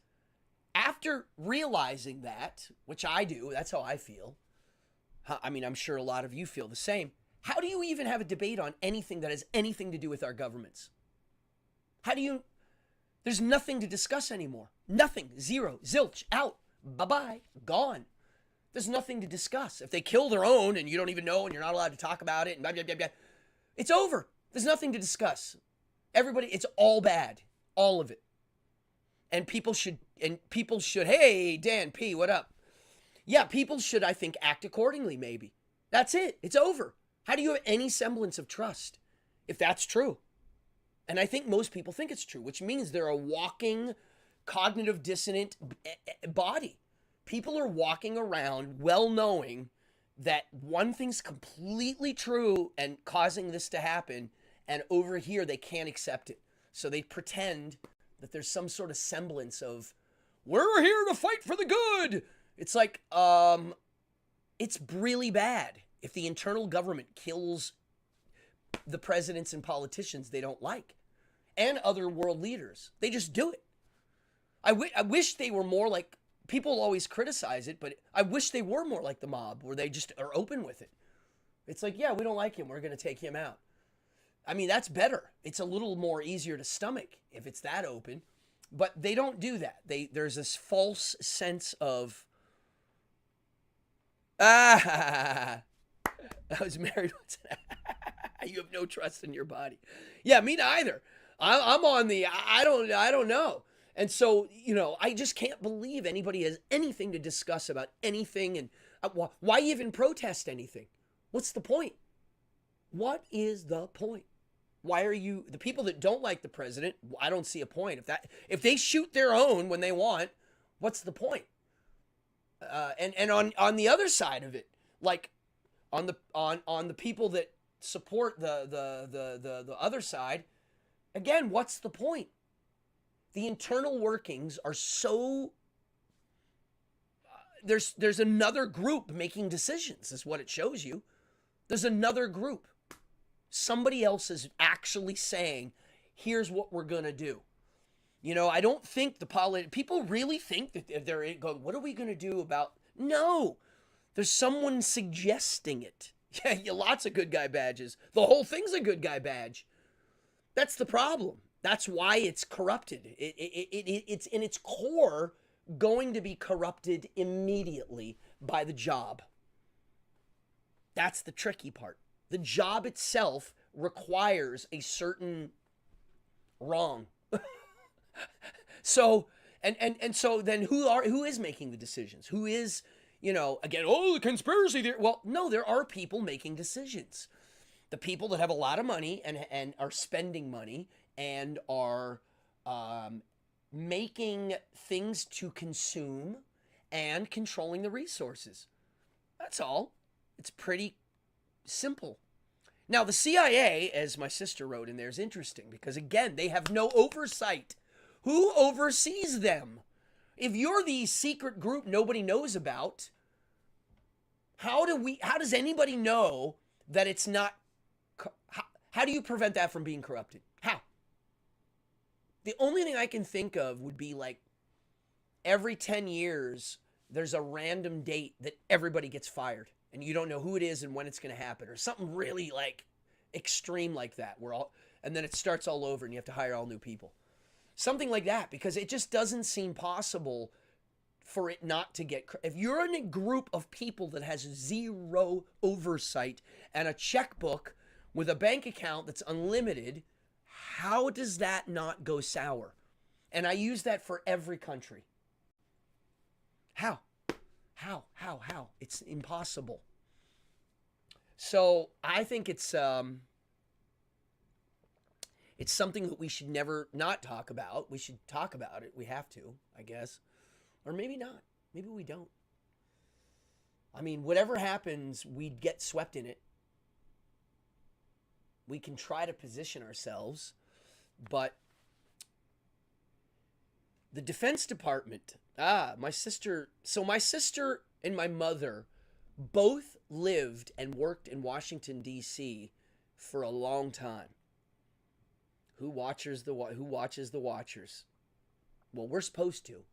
after realizing that, which I do, that's how I feel. I mean, I'm sure a lot of you feel the same. How do you even have a debate on anything that has anything to do with our governments? There's nothing to discuss anymore. Nothing. Zero. Zilch. Out. Bye-bye. Gone. There's nothing to discuss. If they kill their own and you don't even know and you're not allowed to talk about it, and blah, blah, blah, blah, it's over. There's nothing to discuss. Everybody, it's all bad. All of it. And people should, hey, Dan P., what up? Yeah, people should, I think, act accordingly, maybe. That's it. It's over. How do you have any semblance of trust if that's true? And I think most people think it's true, which means they're a walking cognitive dissonant body. People are walking around well knowing that one thing's completely true and causing this to happen, and over here they can't accept it. So they pretend that there's some sort of semblance of, we're here to fight for the good. It's like, it's really bad if the internal government kills the presidents and politicians they don't like, and other world leaders. They just do it. I wish they were more like, people always criticize it, but I wish they were more like the mob, where they just are open with it. It's like, yeah, we don't like him, we're going to take him out. I mean, that's better. It's a little more easier to stomach if it's that open, but they don't do that. There's this false sense of, I was married once. You have no trust in your body. Yeah, me neither. I'm on the, I don't know. And so, you know, I just can't believe anybody has anything to discuss about anything. And why even protest anything? What's the point? What is the point? Why are you, the people that don't like the president, I don't see a point. If they shoot their own when they want, what's the point? And on the other side of it, like on the people that support the other side, again, what's the point? The internal workings are so there's another group making decisions is what it shows you. There's another group. Somebody else is actually saying, here's what we're going to do. You know, I don't think people really think that they're going, what are we going to do about? No, there's someone suggesting it. Yeah, lots of good guy badges. The whole thing's a good guy badge. That's the problem. That's why it's corrupted. It's in its core going to be corrupted immediately by the job. That's the tricky part. The job itself requires a certain wrong. So so then who is making the decisions? Who is, you know, again, oh, the conspiracy theory. Well, no, there are people making decisions. The people that have a lot of money and are spending money and are making things to consume and controlling the resources. That's all. It's pretty simple. Now, the CIA, as my sister wrote in there, is interesting because, again, they have no oversight. Who oversees them? If you're the secret group nobody knows about, how does anybody know that it's not, how do you prevent that from being corrupted? How? The only thing I can think of would be like every 10 years, there's a random date that everybody gets fired and you don't know who it is and when it's going to happen or something really like extreme like that and then it starts all over and you have to hire all new people. Something like that, because it just doesn't seem possible for it not to get... If you're in a group of people that has zero oversight and a checkbook with a bank account that's unlimited, how does that not go sour? And I use that for every country. How? It's impossible. So I think it's something that we should never not talk about. We should talk about it. We have to, I guess. Or maybe not. Maybe we don't. I mean, whatever happens, we get swept in it. We can try to position ourselves, but the Defense Department, my sister and my mother both lived and worked in Washington, D.C. for a long time. Who watches the watchers? Well, we're supposed to.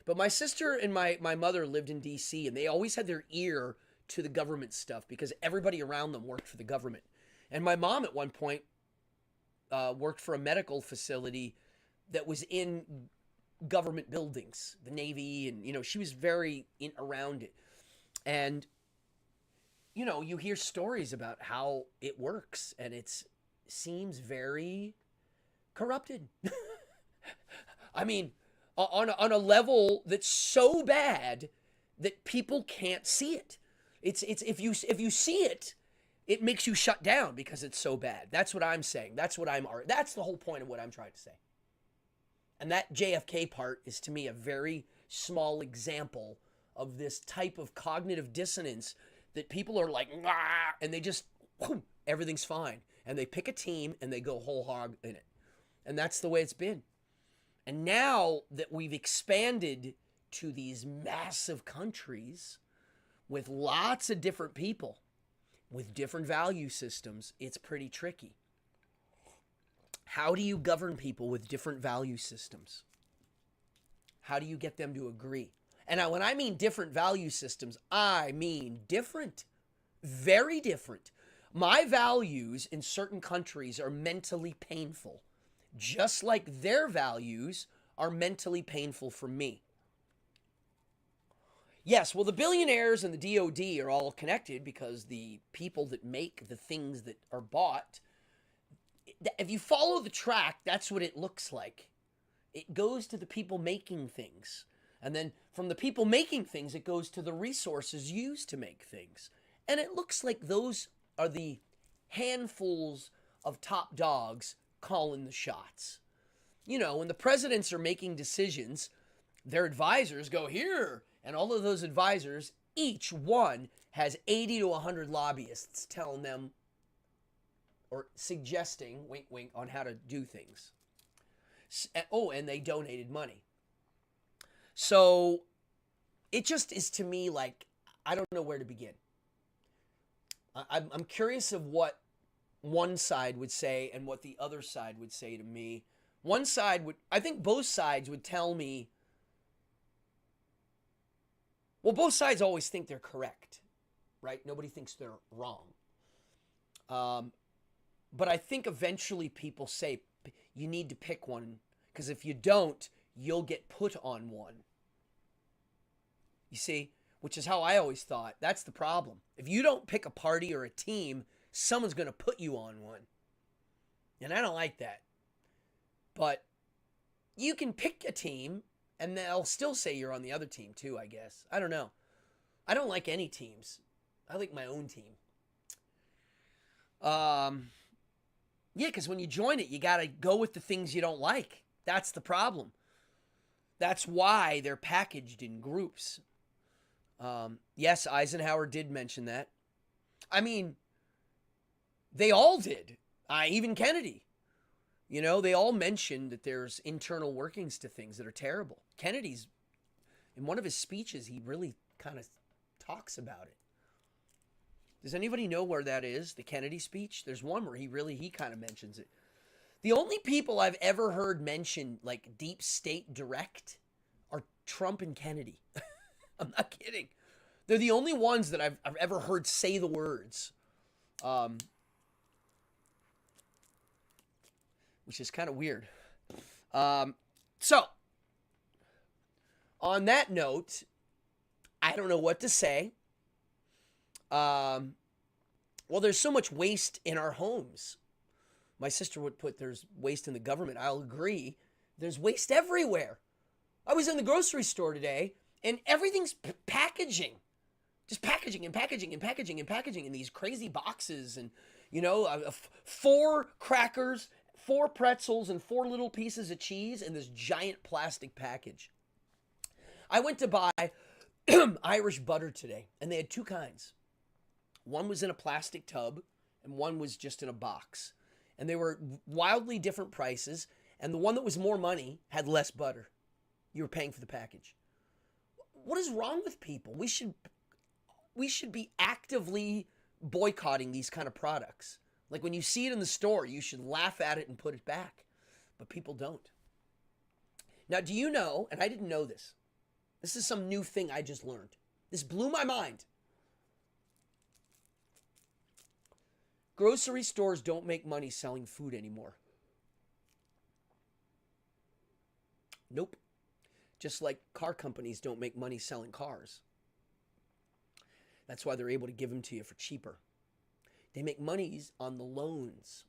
But my sister and my mother lived in D.C. and they always had their ear to the government stuff because everybody around them worked for the government. And my mom at one point worked for a medical facility that was in government buildings, the Navy, and, you know, she was very around it. And, you know, you hear stories about how it works and it seems very corrupted. I mean, on a level that's so bad that people can't see it. It's if you see it, it makes you shut down because it's so bad. That's what I'm saying. That's the whole point of what I'm trying to say. And that JFK part is, to me, a very small example of this type of cognitive dissonance that people are like, nah, and they just, whoom, everything's fine. And they pick a team and they go whole hog in it. And that's the way it's been. And now that we've expanded to these massive countries with lots of different people, with different value systems, it's pretty tricky. How do you govern people with different value systems? How do you get them to agree? And when I mean different value systems, I mean different, very different. My values in certain countries are mentally painful, just like their values are mentally painful for me. Yes, well, the billionaires and the DOD are all connected because the people that make the things that are bought, if you follow the track, that's what it looks like. It goes to the people making things. And then from the people making things, it goes to the resources used to make things. And it looks like those are the handfuls of top dogs calling the shots. You know, when the presidents are making decisions, their advisors go here. And all of those advisors, each one has 80 to 100 lobbyists telling them or suggesting, wink, wink, on how to do things. Oh, and they donated money. So it just is to me like, I don't know where to begin. I'm curious of what one side would say and what the other side would say to me. One side would, I think both sides would tell me, well, both sides always think they're correct, right? Nobody thinks they're wrong. But I think eventually people say you need to pick one, because if you don't, you'll get put on one. You see, which is how I always thought. That's the problem. If you don't pick a party or a team, someone's going to put you on one. And I don't like that. But you can pick a team, and they'll still say you're on the other team too, I guess. I don't know. I don't like any teams. I like my own team. Yeah, because when you join it, you got to go with the things you don't like. That's the problem. That's why they're packaged in groups. Yes, Eisenhower did mention that. I mean, they all did. Even Kennedy. You know, they all mentioned that there's internal workings to things that are terrible. Kennedy's, in one of his speeches, he really kind of talks about it. Does anybody know where that is, the Kennedy speech? There's one where he kind of mentions it. The only people I've ever heard mention, like, deep state direct are Trump and Kennedy. I'm not kidding. They're the only ones that I've ever heard say the words. Which is kind of weird. So, on that note, I don't know what to say. Well, there's so much waste in our homes. My sister would put there's waste in the government. I'll agree. There's waste everywhere. I was in the grocery store today, and everything's packaging. Just packaging and packaging and packaging and packaging in these crazy boxes. And, you know, 4 crackers, 4 pretzels, and 4 little pieces of cheese in this giant plastic package. I went to buy Irish butter today, and they had 2 kinds. One was in a plastic tub, and one was just in a box. And they were wildly different prices, and the one that was more money had less butter. You were paying for the package. What is wrong with people? We should be actively boycotting these kind of products. Like when you see it in the store, you should laugh at it and put it back. But people don't. Now, do you know, and I didn't know this. This is some new thing I just learned. This blew my mind. Grocery stores don't make money selling food anymore. Nope. Just like car companies don't make money selling cars. That's why they're able to give them to you for cheaper. They make monies on the loans.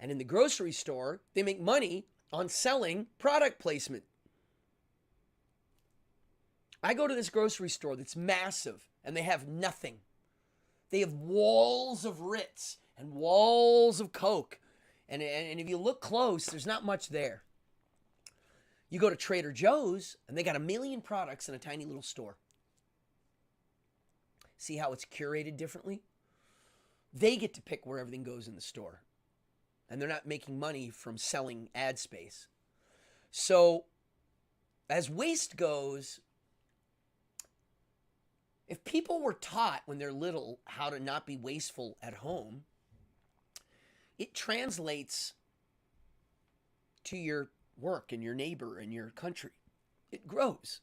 And in the grocery store, they make money on selling product placement. I go to this grocery store that's massive, and they have nothing. They have walls of Ritz and walls of Coke. And if you look close, there's not much there. You go to Trader Joe's, and they got 1 million products in a tiny little store. See how it's curated differently? They get to pick where everything goes in the store. And they're not making money from selling ad space. So, as waste goes, if people were taught when they're little how to not be wasteful at home, it translates to your work and your neighbor and your country. It grows.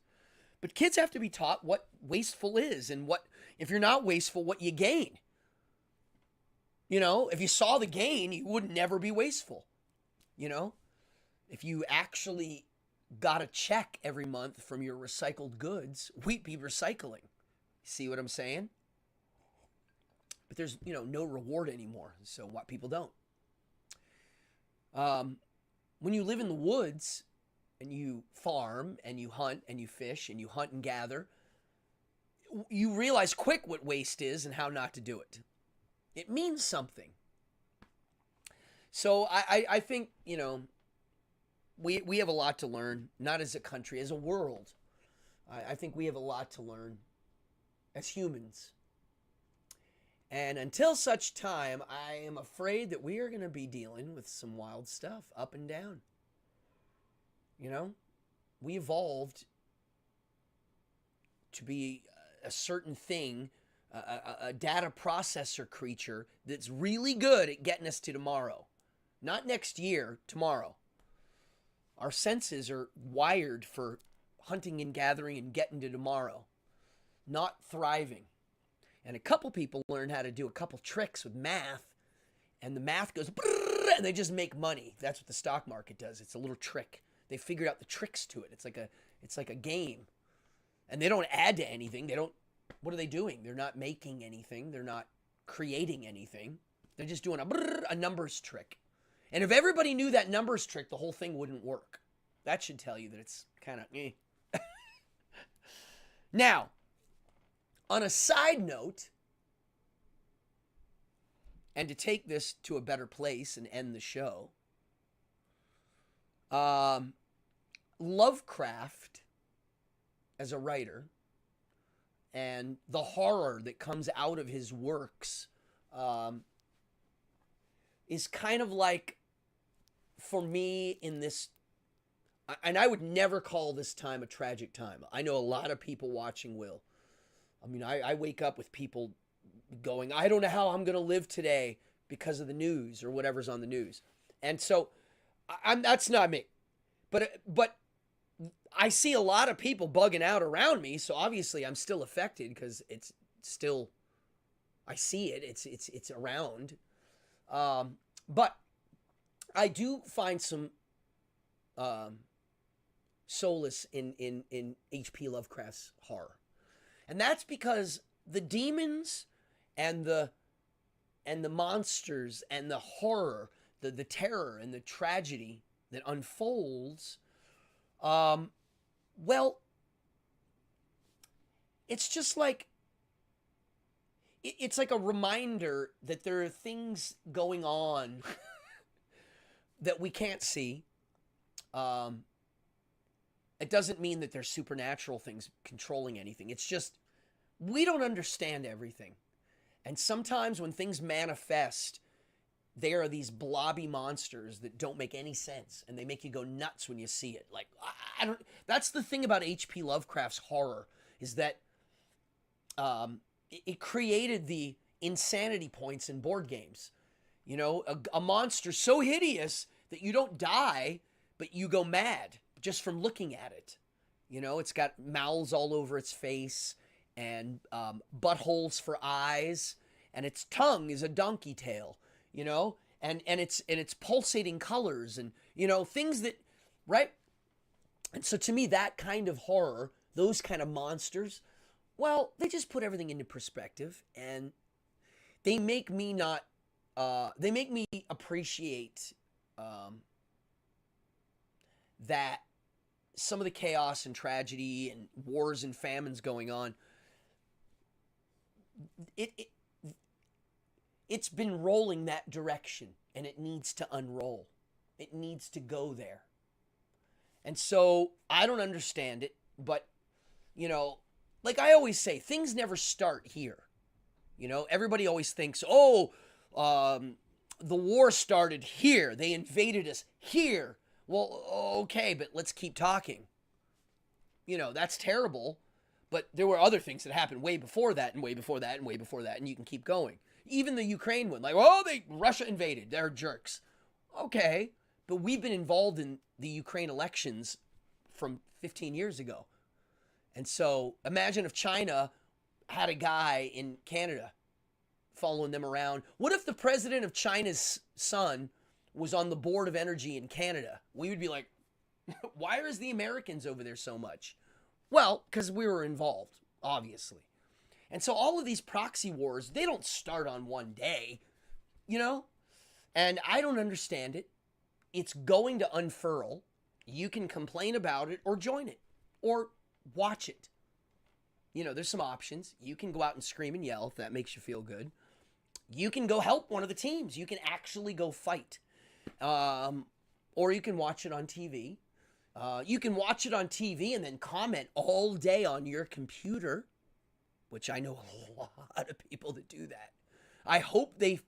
But kids have to be taught what wasteful is and what, if you're not wasteful, what you gain. You know, if you saw the gain, you would never be wasteful. You know, if you actually got a check every month from your recycled goods, we'd be recycling. See what I'm saying? But there's, you know, no reward anymore. So what people don't. When you live in the woods and you farm and you hunt and you fish and you hunt and gather, you realize quick what waste is and how not to do it. It means something. So I think, you know, we have a lot to learn, not as a country, as a world. I think we have a lot to learn as humans. And until such time, I am afraid that we are going to be dealing with some wild stuff up and down. You know, we evolved to be a certain thing, a data processor creature that's really good at getting us to tomorrow. Not next year, tomorrow. Our senses are wired for hunting and gathering and getting to tomorrow, not thriving. And a couple people learn how to do a couple tricks with math, and the math goes, and they just make money. That's what the stock market does. It's a little trick. They figured out the tricks to it. It's like a game. And they don't add to anything. What are they doing? They're not making anything. They're not creating anything. They're just doing a numbers trick. And if everybody knew that numbers trick, the whole thing wouldn't work. That should tell you that it's kind of eh. Now, on a side note, and to take this to a better place and end the show, Lovecraft, as a writer, and the horror that comes out of his works is kind of like, for me, in this, and I would never call this time a tragic time. I know a lot of people watching will. I mean, I wake up with people going, I don't know how I'm going to live today because of the news or whatever's on the news. And so that's not me. But I see a lot of people bugging out around me, so obviously I'm still affected because it's still, I see it. It's around. But I do find some solace in H.P. Lovecraft's horror. And that's because the demons and the monsters and the horror, the terror and the tragedy that unfolds, well, it's just like, it's like a reminder that there are things going on that we can't see. It doesn't mean that there's supernatural things controlling anything. It's just, we don't understand everything. And sometimes when things manifest, they are these blobby monsters that don't make any sense, and they make you go nuts when you see it. Like, I don't. That's the thing about H.P. Lovecraft's horror, is that it created the insanity points in board games. You know, a monster so hideous that you don't die, but you go mad just from looking at it. You know, it's got mouths all over its face and buttholes for eyes, and its tongue is a donkey tail. You know, and it's pulsating colors, and, you know, things that, right? And so to me, that kind of horror, those kind of monsters, well, they just put everything into perspective, and they make me they make me appreciate that some of the chaos and tragedy and wars and famines going on, it's been rolling that direction, and it needs to unroll. It needs to go there. And so I don't understand it, but, you know, like I always say, things never start here. You know, everybody always thinks, the war started here. They invaded us here. Well, okay, but let's keep talking. You know, that's terrible, but there were other things that happened way before that, and way before that, and way before that, and you can keep going. Even the Ukraine one, like, Russia invaded. They're jerks. Okay, but we've been involved in the Ukraine elections from 15 years ago. And so imagine if China had a guy in Canada following them around. What if the president of China's son was on the board of energy in Canada? We would be like, why is the Americans over there so much? Well, because we were involved, obviously. And so all of these proxy wars, they don't start on one day, you know? And I don't understand it. It's going to unfurl. You can complain about it or join it or watch it. You know, there's some options. You can go out and scream and yell if that makes you feel good. You can go help one of the teams. You can actually go fight. Or you can watch it on TV. You can watch it on TV and then comment all day on your computer, which I know a lot of people that do that. I hope are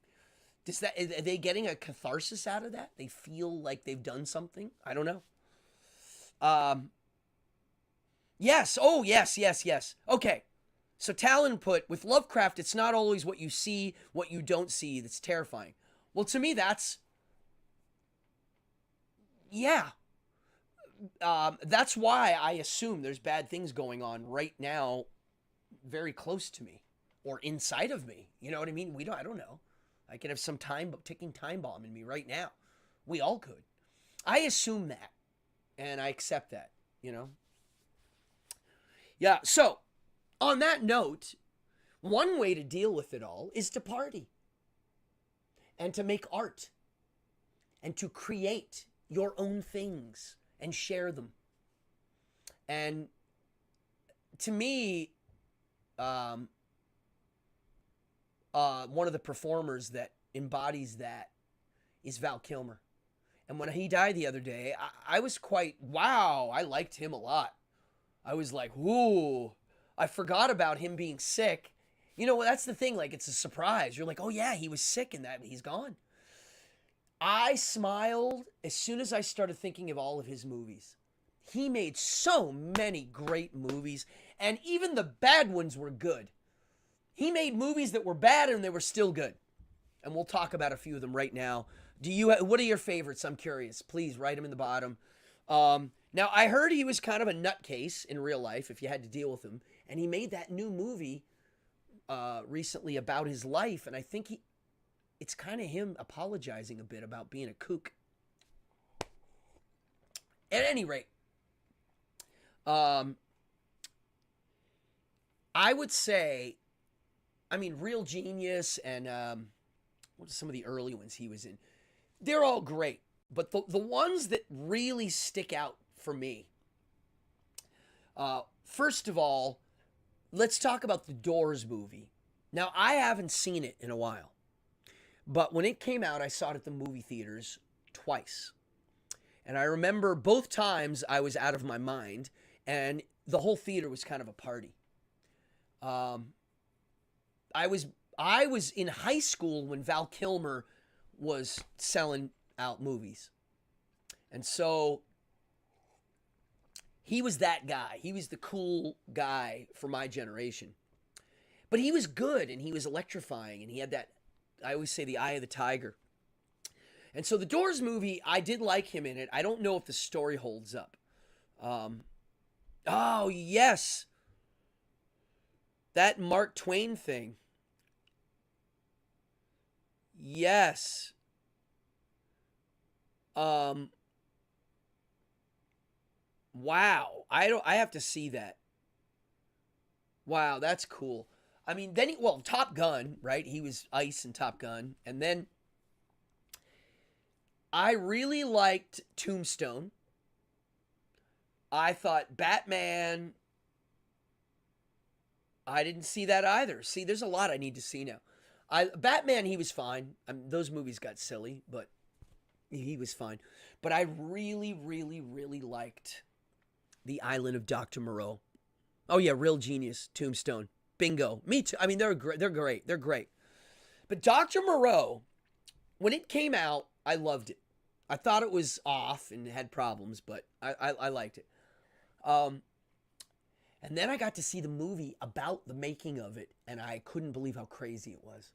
they getting a catharsis out of that? They feel like they've done something? I don't know. Um, yes. Oh, yes, yes, yes. Okay. So Talon put, with Lovecraft, it's not always what you see, what you don't see that's terrifying. Well, to me, yeah. That's why I assume there's bad things going on right now, very close to me, or inside of me. You know what I mean? I don't know. I could have some ticking time bomb in me right now. We all could. I assume that, and I accept that. You know. Yeah. So, on that note, one way to deal with it all is to party and to make art and to create your own things and share them. And to me, um, one of the performers that embodies that is Val Kilmer. And when he died the other day, I was quite, wow, I liked him a lot. I was like, ooh, I forgot about him being sick. You know, that's the thing. Like, it's a surprise. You're like, oh, yeah, he was sick and that he's gone. I smiled as soon as I started thinking of all of his movies. He made so many great movies, and even the bad ones were good. He made movies that were bad and they were still good. And we'll talk about a few of them right now. What are your favorites? I'm curious. Please write them in the bottom. Now, I heard he was kind of a nutcase in real life if you had to deal with him. And he made that new movie recently about his life. And I think it's kind of him apologizing a bit about being a kook. At any rate, I would say, I mean, Real Genius and what are some of the early ones he was in? They're all great. But the ones that really stick out for me, first of all, let's talk about the Doors movie. Now, I haven't seen it in a while. But when it came out, I saw it at the movie theaters twice. And I remember both times I was out of my mind, and the whole theater was kind of a party. I was in high school when Val Kilmer was selling out movies. And so he was that guy. He was the cool guy for my generation. But he was good and he was electrifying and he had that, I always say, the eye of the tiger. And so the Doors movie, I did like him in it. I don't know if the story holds up. Oh, yes. That Mark Twain thing. Yes. Wow. I have to see that. Wow, that's cool. I mean, then Top Gun, right? He was Ice in Top Gun. And then I really liked Tombstone. I thought Batman, I didn't see that either. See, there's a lot I need to see now. Batman, he was fine. Those movies got silly, but he was fine. But I really, really, really liked The Island of Dr. Moreau. Oh yeah, Real Genius, Tombstone, bingo. Me too. I mean, they're great. They're great. They're great. But Dr. Moreau, when it came out, I loved it. I thought it was off and had problems, but I liked it. And then I got to see the movie about the making of it, and I couldn't believe how crazy it was.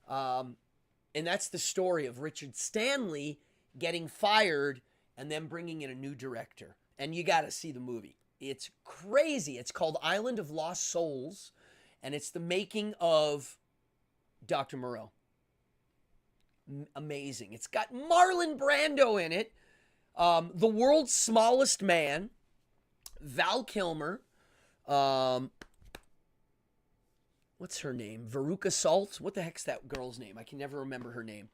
And that's the story of Richard Stanley getting fired and then bringing in a new director. And you got to see the movie. It's crazy. It's called Island of Lost Souls, and it's the making of Dr. Moreau. Amazing. It's got Marlon Brando in it, the world's smallest man, Val Kilmer, what's her name? Veruca Salt? What the heck's that girl's name? I can never remember her name.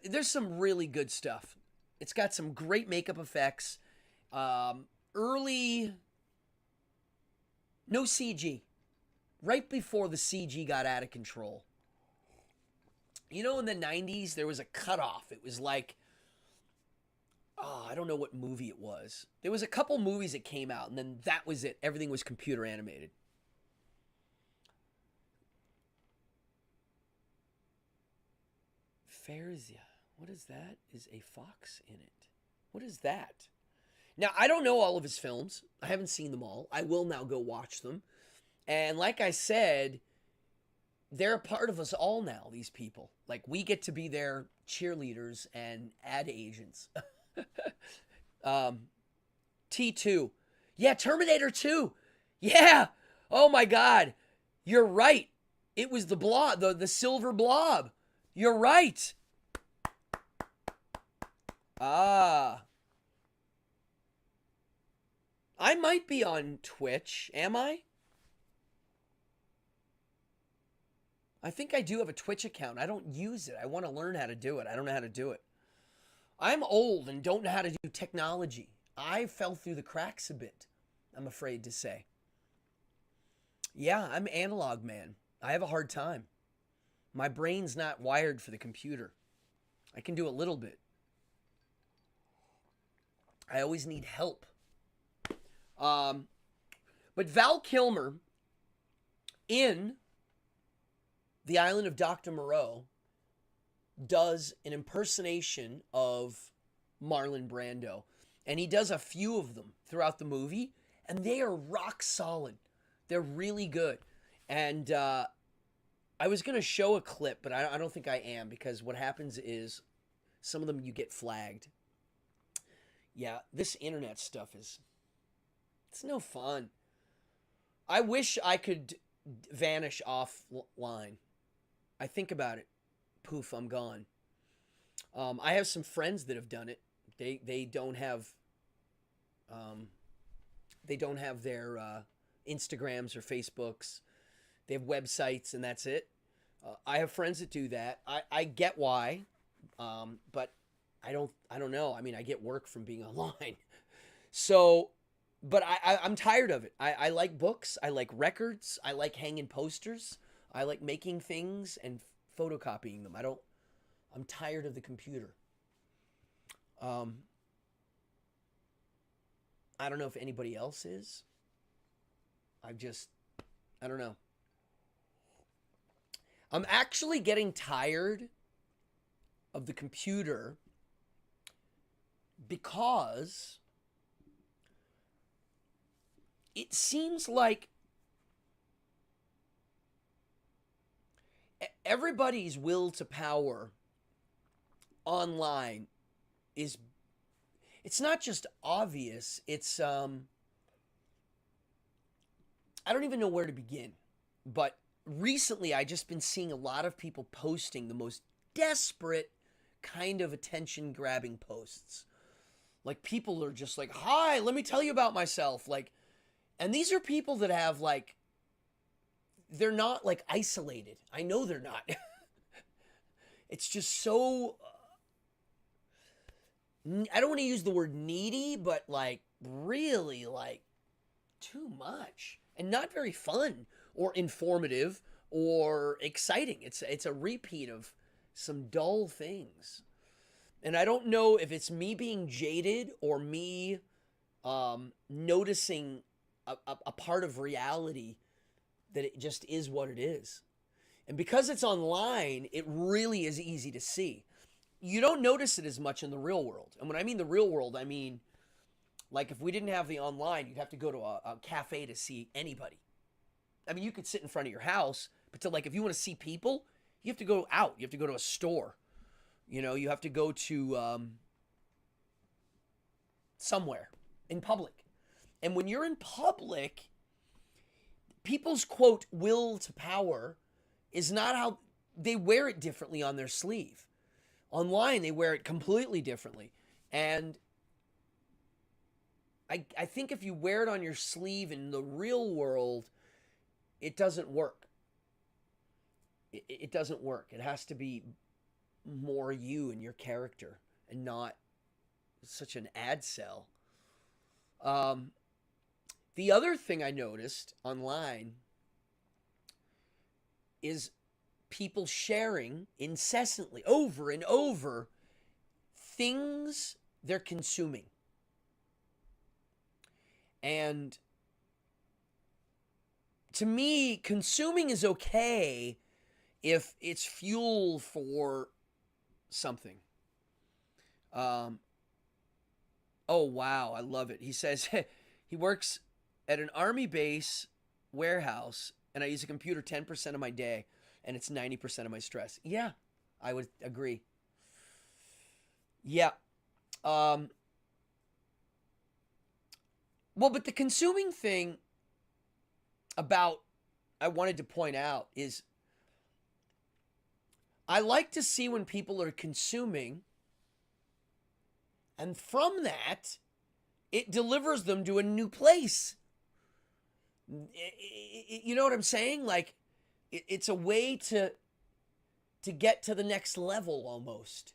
There's some really good stuff. It's got some great makeup effects. Early, no CG. Right before the CG got out of control. You know, in the 90s, there was a cutoff. It was like, I don't know what movie it was. There was a couple movies that came out, and then that was it. Everything was computer animated. Ferzia. What is that? Is a fox in it? What is that? Now, I don't know all of his films. I haven't seen them all. I will now go watch them. And like I said, they're a part of us all now, these people. Like, we get to be their cheerleaders and ad agents. T2. Yeah, Terminator 2. Yeah. Oh my God. You're right. It was the blob, the silver blob. You're right. Ah. I might be on Twitch. Am I? I think I do have a Twitch account. I don't use it. I want to learn how to do it. I don't know how to do it. I'm old and don't know how to do technology. I fell through the cracks a bit, I'm afraid to say. Yeah, I'm analog, man. I have a hard time. My brain's not wired for the computer. I can do a little bit. I always need help. But Val Kilmer in The Island of Dr. Moreau does an impersonation of Marlon Brando. And he does a few of them throughout the movie. And they are rock solid. They're really good. And I was going to show a clip, but I don't think I am. Because what happens is some of them you get flagged. Yeah, this internet stuff is... It's no fun. I wish I could vanish offline. I think about it. Poof, I'm gone. I have some friends that have done it. They don't have their Instagrams or Facebooks. They have websites and that's it. I have friends that do that. I get why, but I don't know. I mean, I get work from being online, so. But I'm tired of it. I like books. I like records. I like hanging posters. I like making things and photocopying them. I'm tired of the computer. I don't know if anybody else is. I don't know. I'm actually getting tired of the computer because it seems like everybody's will to power online is, it's not just obvious, it's I don't even know where to begin. But recently I just been seeing a lot of people posting the most desperate kind of attention grabbing posts. Like, people are just like, "Hi, let me tell you about myself." Like, and these are people that have, like, they're not, like, isolated. I know they're not. It's just so, I don't want to use the word needy, but, like, really, like, too much. And not very fun or informative or exciting. It's a repeat of some dull things. And I don't know if it's me being jaded or me noticing a part of reality that it just is what it is. And because it's online, it really is easy to see. You don't notice it as much in the real world. And when I mean the real world, I mean, like, if we didn't have the online, you'd have to go to a cafe to see anybody. I mean, you could sit in front of your house, but if you want to see people, you have to go out. You have to go to a store. You know, you have to go to somewhere in public. And when you're in public, people's, quote, will to power is not how they wear it differently on their sleeve. Online, they wear it completely differently. And I think if you wear it on your sleeve in the real world, it doesn't work. It doesn't work. It has to be more you and your character and not such an ad sell. The other thing I noticed online is people sharing incessantly, over and over, things they're consuming. And to me, consuming is okay if it's fuel for something. Oh, wow. I love it. He says he works at an army base warehouse, and I use a computer 10% of my day, and it's 90% of my stress. Yeah, I would agree. Yeah. Um, well, but the consuming thing about I wanted to point out is I like to see when people are consuming, and from that, it delivers them to a new place. You know what I'm saying? Like, it's a way to get to the next level almost,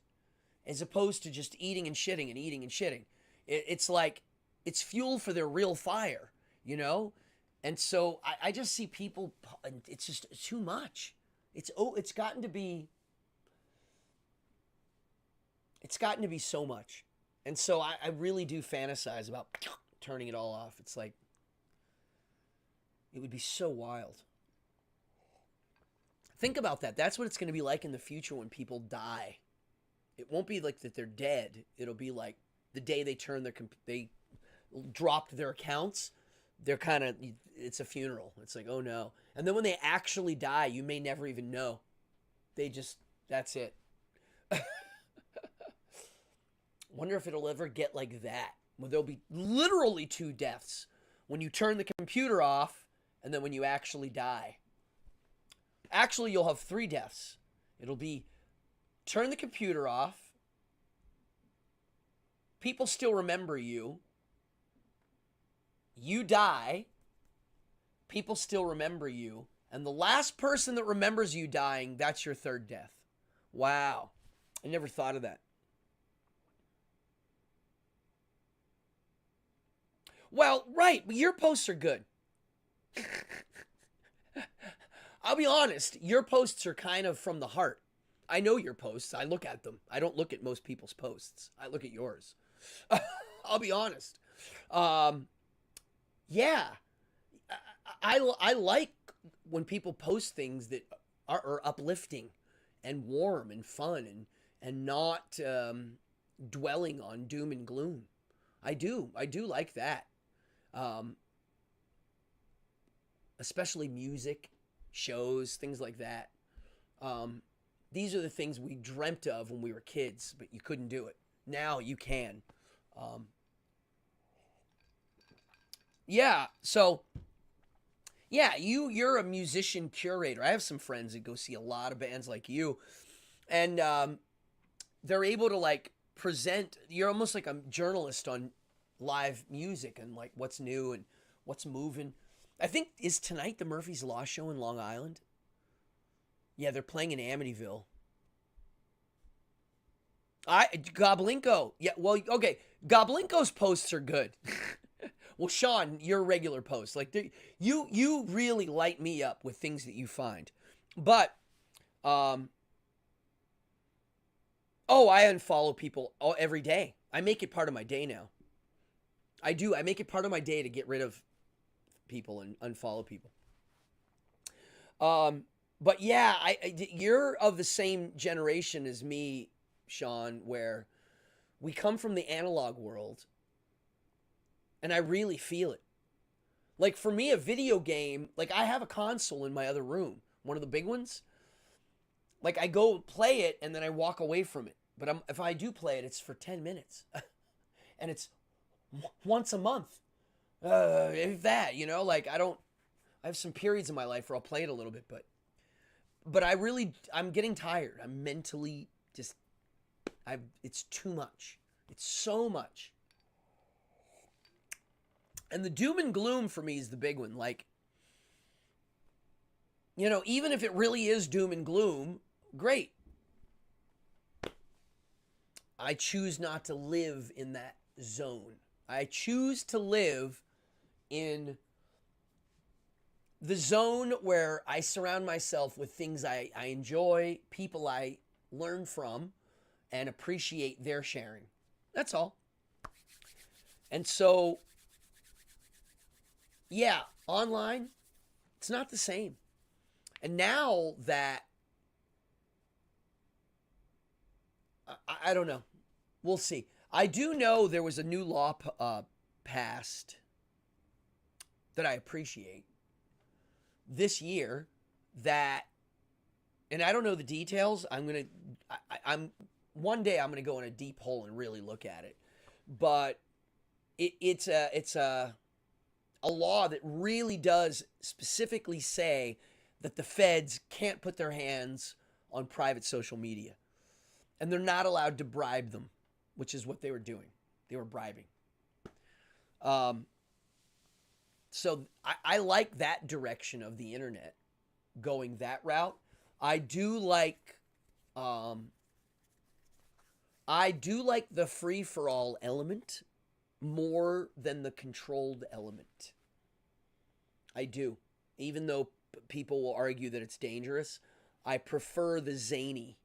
as opposed to just eating and shitting and eating and shitting. It's like it's fuel for their real fire, you know. And so I just see people. It's just too much. It's gotten to be. It's gotten to be so much. And so I really do fantasize about turning it all off. It's like, it would be so wild. Think about that. That's what it's going to be like in the future when people die. It won't be like that they're dead. It'll be like the day they they dropped their accounts. They're kind of, it's a funeral. It's like, oh no. And then when they actually die, you may never even know. That's it. Wonder if it'll ever get like that, where there'll be literally two deaths. When you turn the computer off, and then when you actually die. Actually, you'll have three deaths. It'll be turn the computer off, people still remember you, you die, people still remember you, and the last person that remembers you dying, that's your third death. Wow. I never thought of that. Well, right, but your posts are good. I'll be honest, your posts are kind of from the heart. I know your posts. I look at them. I don't look at most people's posts. I look at yours. I'll be honest. Yeah. I like when people post things that are uplifting and warm and fun and not dwelling on doom and gloom. I do like that. Especially music, shows, things like that. These are the things we dreamt of when we were kids, but you couldn't do it. Now you can. Yeah, so yeah, you're a musician curator. I have some friends that go see a lot of bands like you, and they're able to like present. You're almost like a journalist on live music and like what's new and what's moving. I think, is tonight the Murphy's Law show in Long Island? Yeah, they're playing in Amityville. Goblinko. Yeah, well, okay. Goblinko's posts are good. Well, Sean, your regular posts, like you really light me up with things that you find. But oh, I unfollow people every day. I make it part of my day now. I do. I make it part of my day to get rid of people and unfollow people. But yeah, you're of the same generation as me, Sean, where we come from the analog world, and I really feel it. Like for me, a video game, like I have a console in my other room, one of the big ones. Like I go play it and then I walk away from it. But if I do play it, it's for 10 minutes, and it's once a month. If that, you know, like I have some periods in my life where I'll play it a little bit, but I'm getting tired. I'm mentally just, it's too much. It's so much. And the doom and gloom for me is the big one. Like, you know, even if it really is doom and gloom, great. I choose not to live in that zone. I choose to live in the zone where I surround myself with things I enjoy, people I learn from, and appreciate their sharing. That's all. And so, yeah, online, it's not the same. And now that, I don't know. We'll see. I do know there was a new law passed that I appreciate this year that, and I don't know the details. I'm one day I'm gonna go in a deep hole and really look at it, but it's a law that really does specifically say that the feds can't put their hands on private social media, and they're not allowed to bribe them, which is what they were doing. They were bribing. So I like that direction of the internet, going that route. I do like the free for all element more than the controlled element. I do. Even though people will argue that it's dangerous, I prefer the zany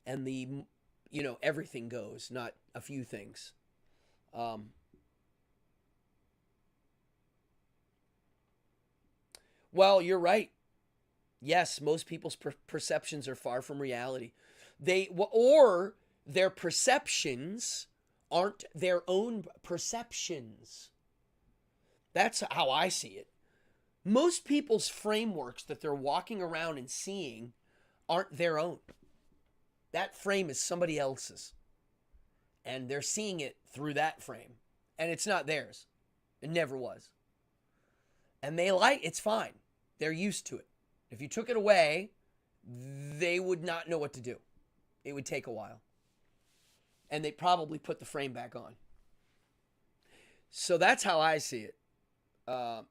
and the, everything goes, not a few things. Well, you're right. Yes, most people's perceptions are far from reality. Or their perceptions aren't their own perceptions. That's how I see it. Most people's frameworks that they're walking around and seeing aren't their own. That frame is somebody else's. And they're seeing it through that frame. And it's not theirs. It never was. And it's fine. They're used to it. If you took it away, they would not know what to do. It would take a while. And they'd probably put the frame back on. So that's how I see it. I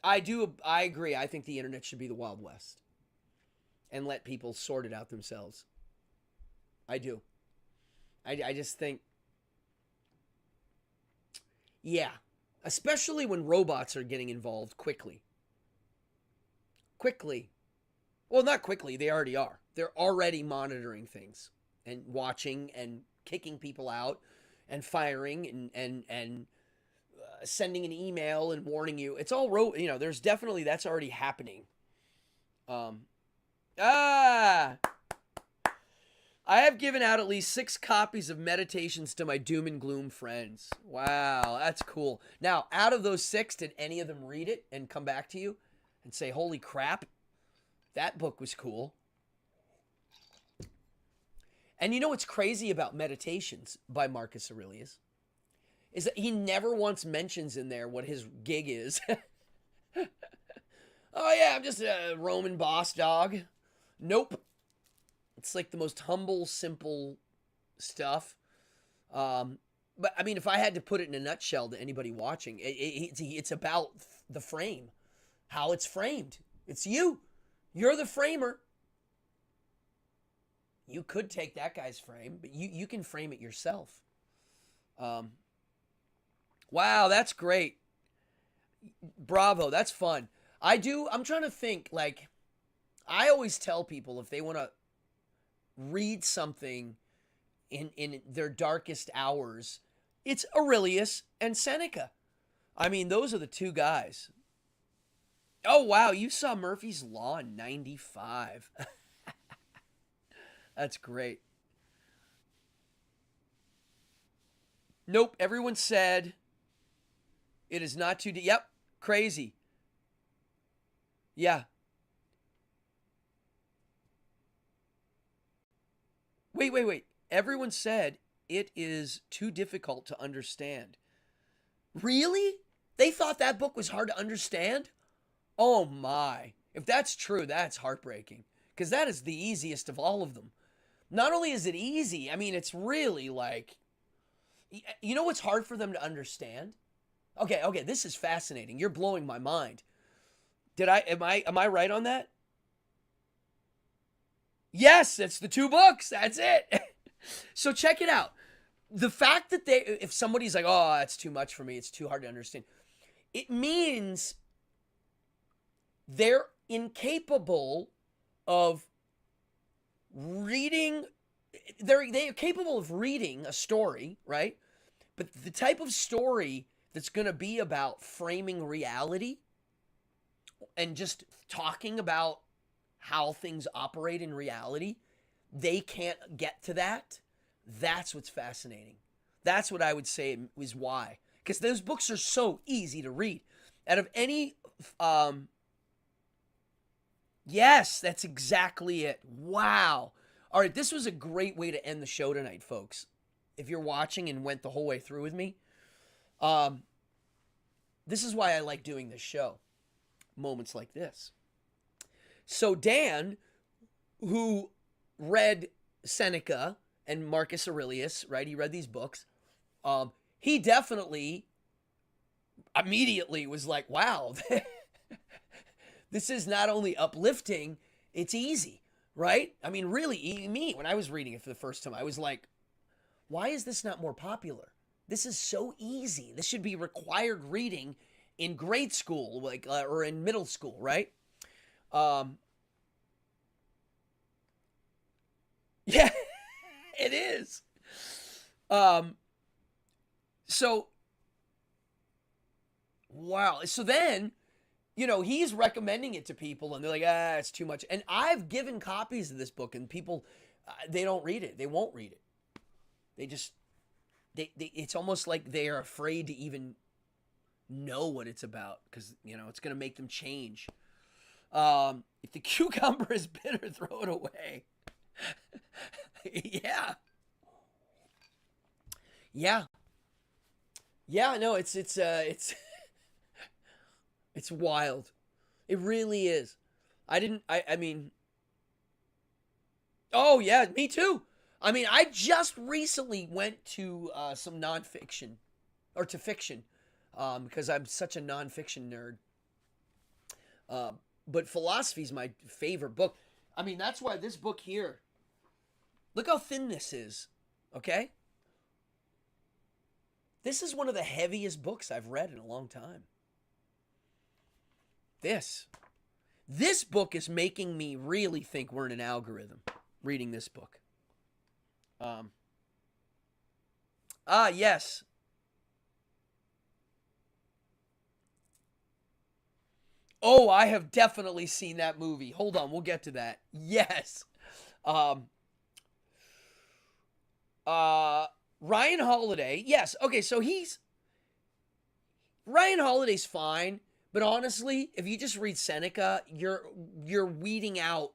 agree. I think the internet should be the Wild West. And let people sort it out themselves. I do. I just think, yeah. Especially when robots are getting involved quickly. Quickly. Well, not quickly. They already are. They're already monitoring things and watching and kicking people out and firing and sending an email and warning you. It's all there's definitely, that's already happening. I have given out at least 6 copies of Meditations to my doom and gloom friends. Wow, that's cool. Now, out of those 6, did any of them read it and come back to you and say, holy crap, that book was cool? And you know what's crazy about Meditations by Marcus Aurelius? Is that he never once mentions in there what his gig is. Oh yeah, I'm just a Roman boss dog. Nope. It's like the most humble, simple stuff. But I mean, if I had to put it in a nutshell to anybody watching, it's about the frame, how it's framed. It's you. You're the framer. You could take that guy's frame, but you can frame it yourself. Wow, that's great. Bravo, that's fun. I'm trying to think, like, I always tell people if they want to read something in their darkest hours, it's Aurelius and Seneca. I mean, those are the two guys. Oh, wow, you saw Murphy's Law in 95. That's great. Nope, everyone said it is not too deep. Yep, crazy. Yeah. Wait. Everyone said it is too difficult to understand. Really? They thought that book was hard to understand? Oh my. If that's true, that's heartbreaking. Because that is the easiest of all of them. Not only is it easy, I mean, it's really like, you know what's hard for them to understand? Okay, this is fascinating. You're blowing my mind. Am I right on that? Yes, it's the 2 books. That's it. So check it out. The fact that if somebody's like, oh, that's too much for me, it's too hard to understand, it means they're incapable of reading. They're capable of reading a story, right? But the type of story that's going to be about framing reality and just talking about how things operate in reality, they can't get to that. That's what's fascinating. That's what I would say is why. Because those books are so easy to read. Out of any, yes, that's exactly it. Wow. All right, this was a great way to end the show tonight, folks. If you're watching and went the whole way through with me, this is why I like doing this show. Moments like this. So Dan, who read Seneca and Marcus Aurelius, right? He read these books. He definitely immediately was like, wow, this is not only uplifting, it's easy, right? I mean, really, me, when I was reading it for the first time, I was like, why is this not more popular? This is so easy. This should be required reading in grade school, like, or in middle school, right? Yeah, it is. So, wow. So then, he's recommending it to people and they're like, it's too much. And I've given copies of this book and people, they don't read it. They won't read it. They just, it's almost like they are afraid to even know what it's about because, it's going to make them change. If the cucumber is bitter, throw it away. Yeah. Yeah. Yeah, no, it's it's wild. It really is. I mean, oh yeah, me too. I mean, I just recently went to some nonfiction, or to fiction, because I'm such a nonfiction nerd. But philosophy is my favorite book. I mean, that's why this book here, look how thin this is, okay? This is one of the heaviest books I've read in a long time. This book is making me really think we're in an algorithm, reading this book. Yes. Oh, I have definitely seen that movie. Hold on, we'll get to that. Yes. Ryan Holiday. Yes. Okay, so Ryan Holiday's fine, but honestly, if you just read Seneca, you're weeding out.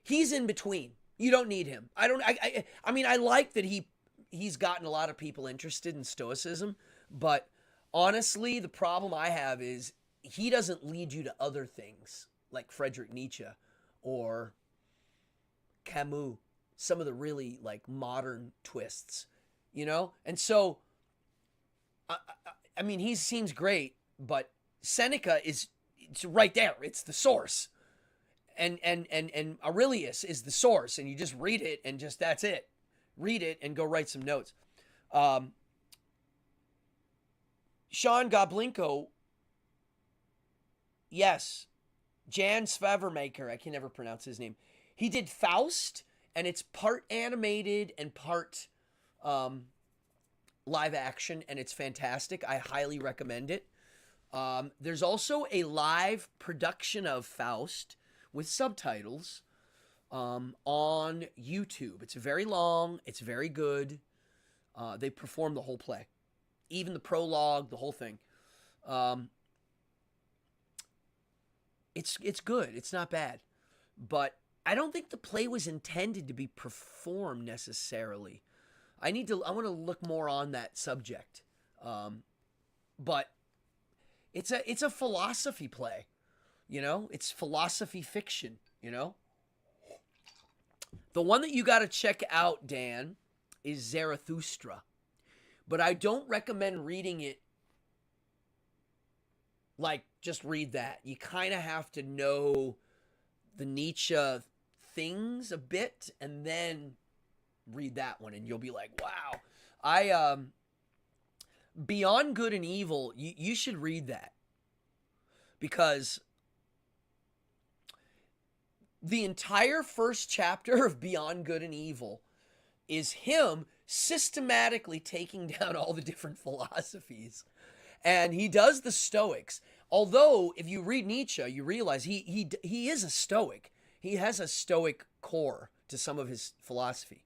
He's in between. You don't need him. I mean, I like that he's gotten a lot of people interested in Stoicism, but honestly, the problem I have is he doesn't lead you to other things like Friedrich Nietzsche or Camus, some of the really like modern twists, And so, I mean, he seems great, but Seneca it's right there. It's the source. And Aurelius is the source, and you just read it and just that's it. Read it and go write some notes. Sean Goblinko, yes. Jan Svavermaker, I can never pronounce his name. He did Faust, and it's part animated and part live action, and it's fantastic. I highly recommend it. There's also a live production of Faust with subtitles on YouTube. It's very long. It's very good. They perform the whole play, even the prologue, the whole thing. It's good. It's not bad, but I don't think the play was intended to be performed necessarily. I want to look more on that subject. But it's a philosophy play, it's philosophy fiction, The one that you got to check out, Dan, is Zarathustra. But I don't recommend reading it like just read that. You kind of have to know the Nietzsche things a bit and then read that one and you'll be like, wow. Beyond Good and Evil, you should read that because the entire first chapter of Beyond Good and Evil is him systematically taking down all the different philosophies. And he does the Stoics. Although, if you read Nietzsche, you realize he is a Stoic. He has a Stoic core to some of his philosophy.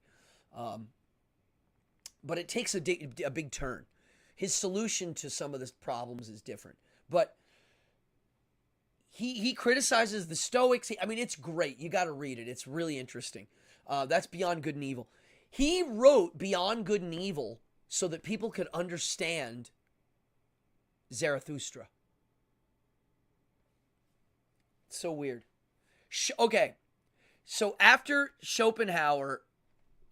but it takes a big turn. His solution to some of the problems is different. But he criticizes the Stoics. I mean, it's great. You got to read it. It's really interesting. That's Beyond Good and Evil. He wrote Beyond Good and Evil so that people could understand Zarathustra. It's so weird. Okay. So after Schopenhauer,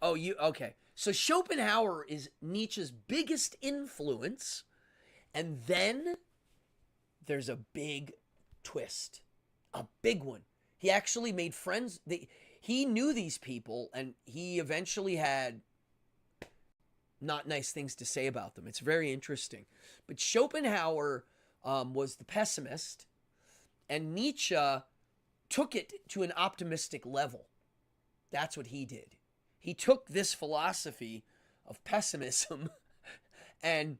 So Schopenhauer is Nietzsche's biggest influence, and then there's a big twist, a big one. He actually made friends. He knew these people, and he eventually had not nice things to say about them. It's very interesting. But Schopenhauer was the pessimist, and Nietzsche took it to an optimistic level. That's what he did. He took this philosophy of pessimism and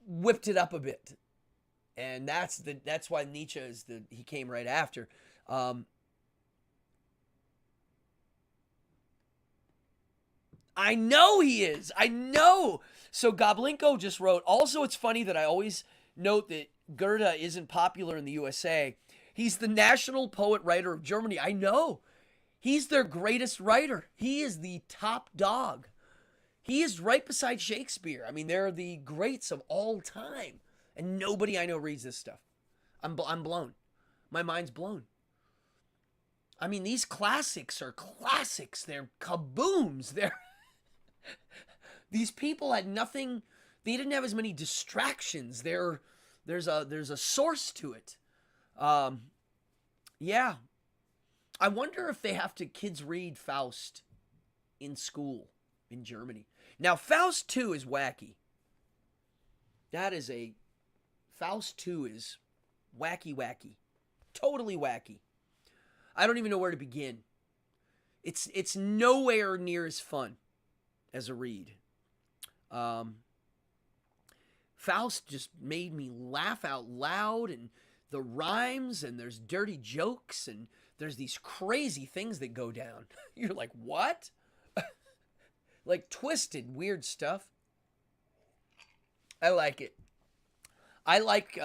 whipped it up a bit. And that's why Nietzsche he came right after. I know he is. I know. So Goblinko just wrote, also it's funny that I always note that Goethe isn't popular in the USA. He's the national poet-writer of Germany. I know. He's their greatest writer. He is the top dog. He is right beside Shakespeare. I mean, they're the greats of all time. And nobody I know reads this stuff. I'm blown. My mind's blown. I mean, these classics are classics. They're kabooms. These people had nothing. They didn't have as many distractions. There's a source to it. Yeah. I wonder if they have kids read Faust in school in Germany. Now, Faust 2 is wacky. Faust 2 is wacky. Totally wacky. I don't even know where to begin. It's nowhere near as fun as a read. Faust just made me laugh out loud, and the rhymes, and there's dirty jokes, and there's these crazy things that go down. You're like, what? Like twisted, weird stuff. I like it. I like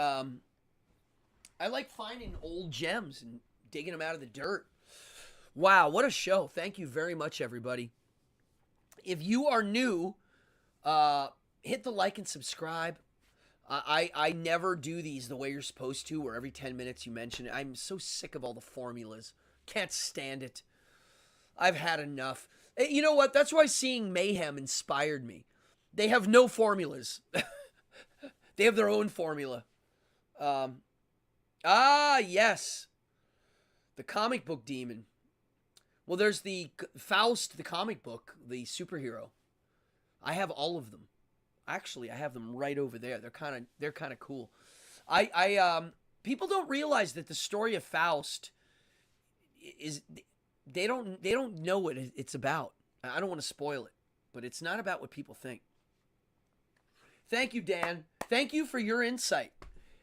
finding old gems and digging them out of the dirt. Wow, what a show. Thank you very much, everybody. If you are new, hit the like and subscribe. I never do these the way you're supposed to, where every 10 minutes you mention it. I'm so sick of all the formulas. Can't stand it. I've had enough. You know what? That's why seeing Mayhem inspired me. They have no formulas. They have their own formula. Yes. The comic book demon. Well, there's the Faust, the comic book, the superhero. I have all of them. Actually, I have them right over there. They're kind of cool. People don't realize that the story of Faust is they don't know what it's about. I don't want to spoil it, but it's not about what people think. Thank you, Dan. Thank you for your insight.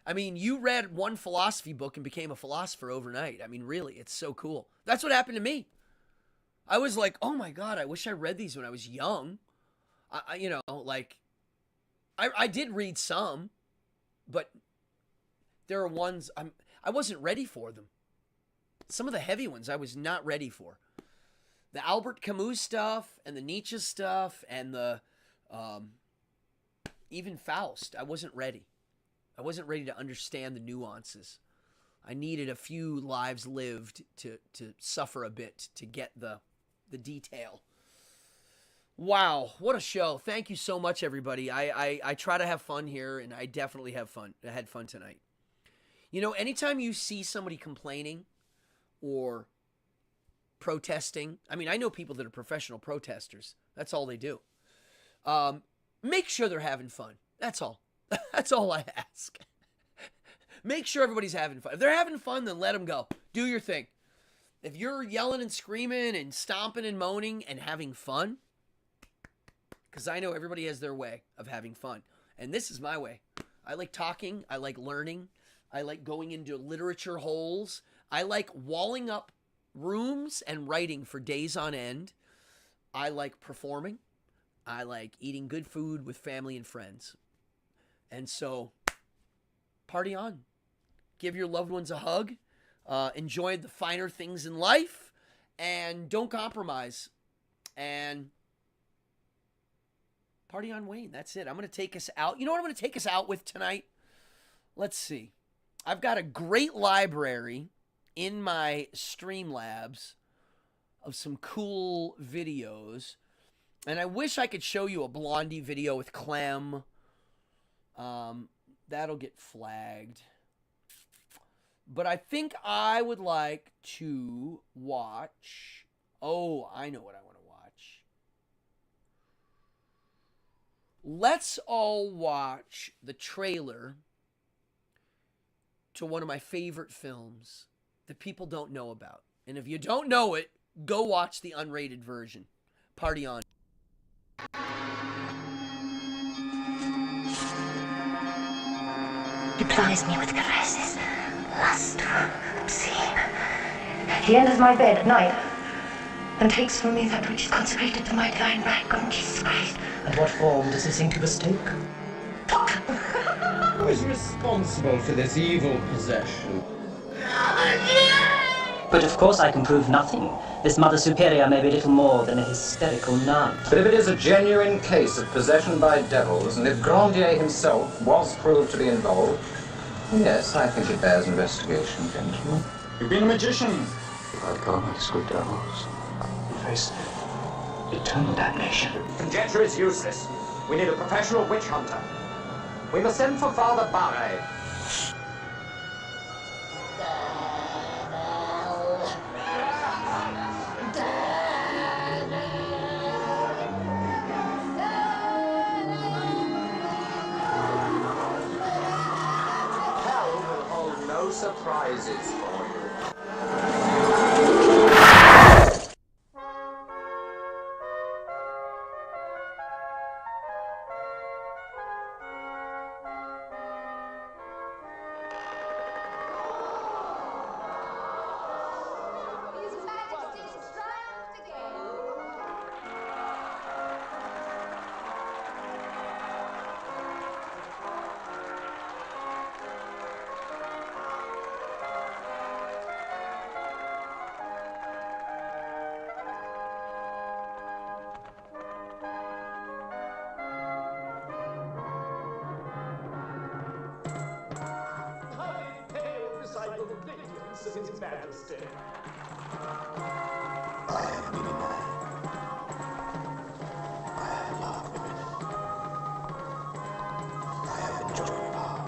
I mean, you read one philosophy book and became a philosopher overnight. I mean, really, it's so cool. That's what happened to me. I was like, oh my God, I wish I read these when I was young. I did read some, but there are ones I wasn't ready for them. Some of the heavy ones I was not ready for. The Albert Camus stuff and the Nietzsche stuff and the even Faust, I wasn't ready. I wasn't ready to understand the nuances. I needed a few lives lived to suffer a bit to get the detail. Wow, what a show. Thank you so much, everybody. I try to have fun here, and I definitely have fun. I had fun tonight. You know, anytime you see somebody complaining or protesting, I mean, I know people that are professional protesters. That's all they do. Make sure they're having fun. That's all. That's all I ask. Make sure everybody's having fun. If they're having fun, then let them go. Do your thing. If you're yelling and screaming and stomping and moaning and having fun, because I know everybody has their way of having fun. And this is my way. I like talking. I like learning. I like going into literature holes. I like walling up rooms and writing for days on end. I like performing. I like eating good food with family and friends. And so, party on. Give your loved ones a hug. Enjoy the finer things in life. And don't compromise. And party on, Wayne. That's it. I'm going to take us out. You know what I'm going to take us out with tonight? Let's see. I've got a great library in my Streamlabs of some cool videos. And I wish I could show you a Blondie video with Clem. That'll get flagged. But I think I would like to watch... Oh, I know what I want to watch. Let's all watch the trailer to one of my favorite films that people don't know about. And if you don't know it, go watch the unrated version. Party on. He plies me with caresses, lustful, obscene. He enters my bed at night and takes from me that which is consecrated to my divine rank on Jesus Christ. And what form does this incubus take? Who is responsible for this evil possession? But of course I can prove nothing. This Mother Superior may be little more than a hysterical nun. But if it is a genuine case of possession by devils, and if Grandier himself was proved to be involved, yes, I think it bears investigation, gentlemen. You've been a magician. I've come with good devils. Face eternal damnation. Conjecture is useless. We need a professional witch hunter. We must send for Father Barre. Hell will hold no surprises for you. His Majesty. I am in mind. I love women. I have enjoyed it all.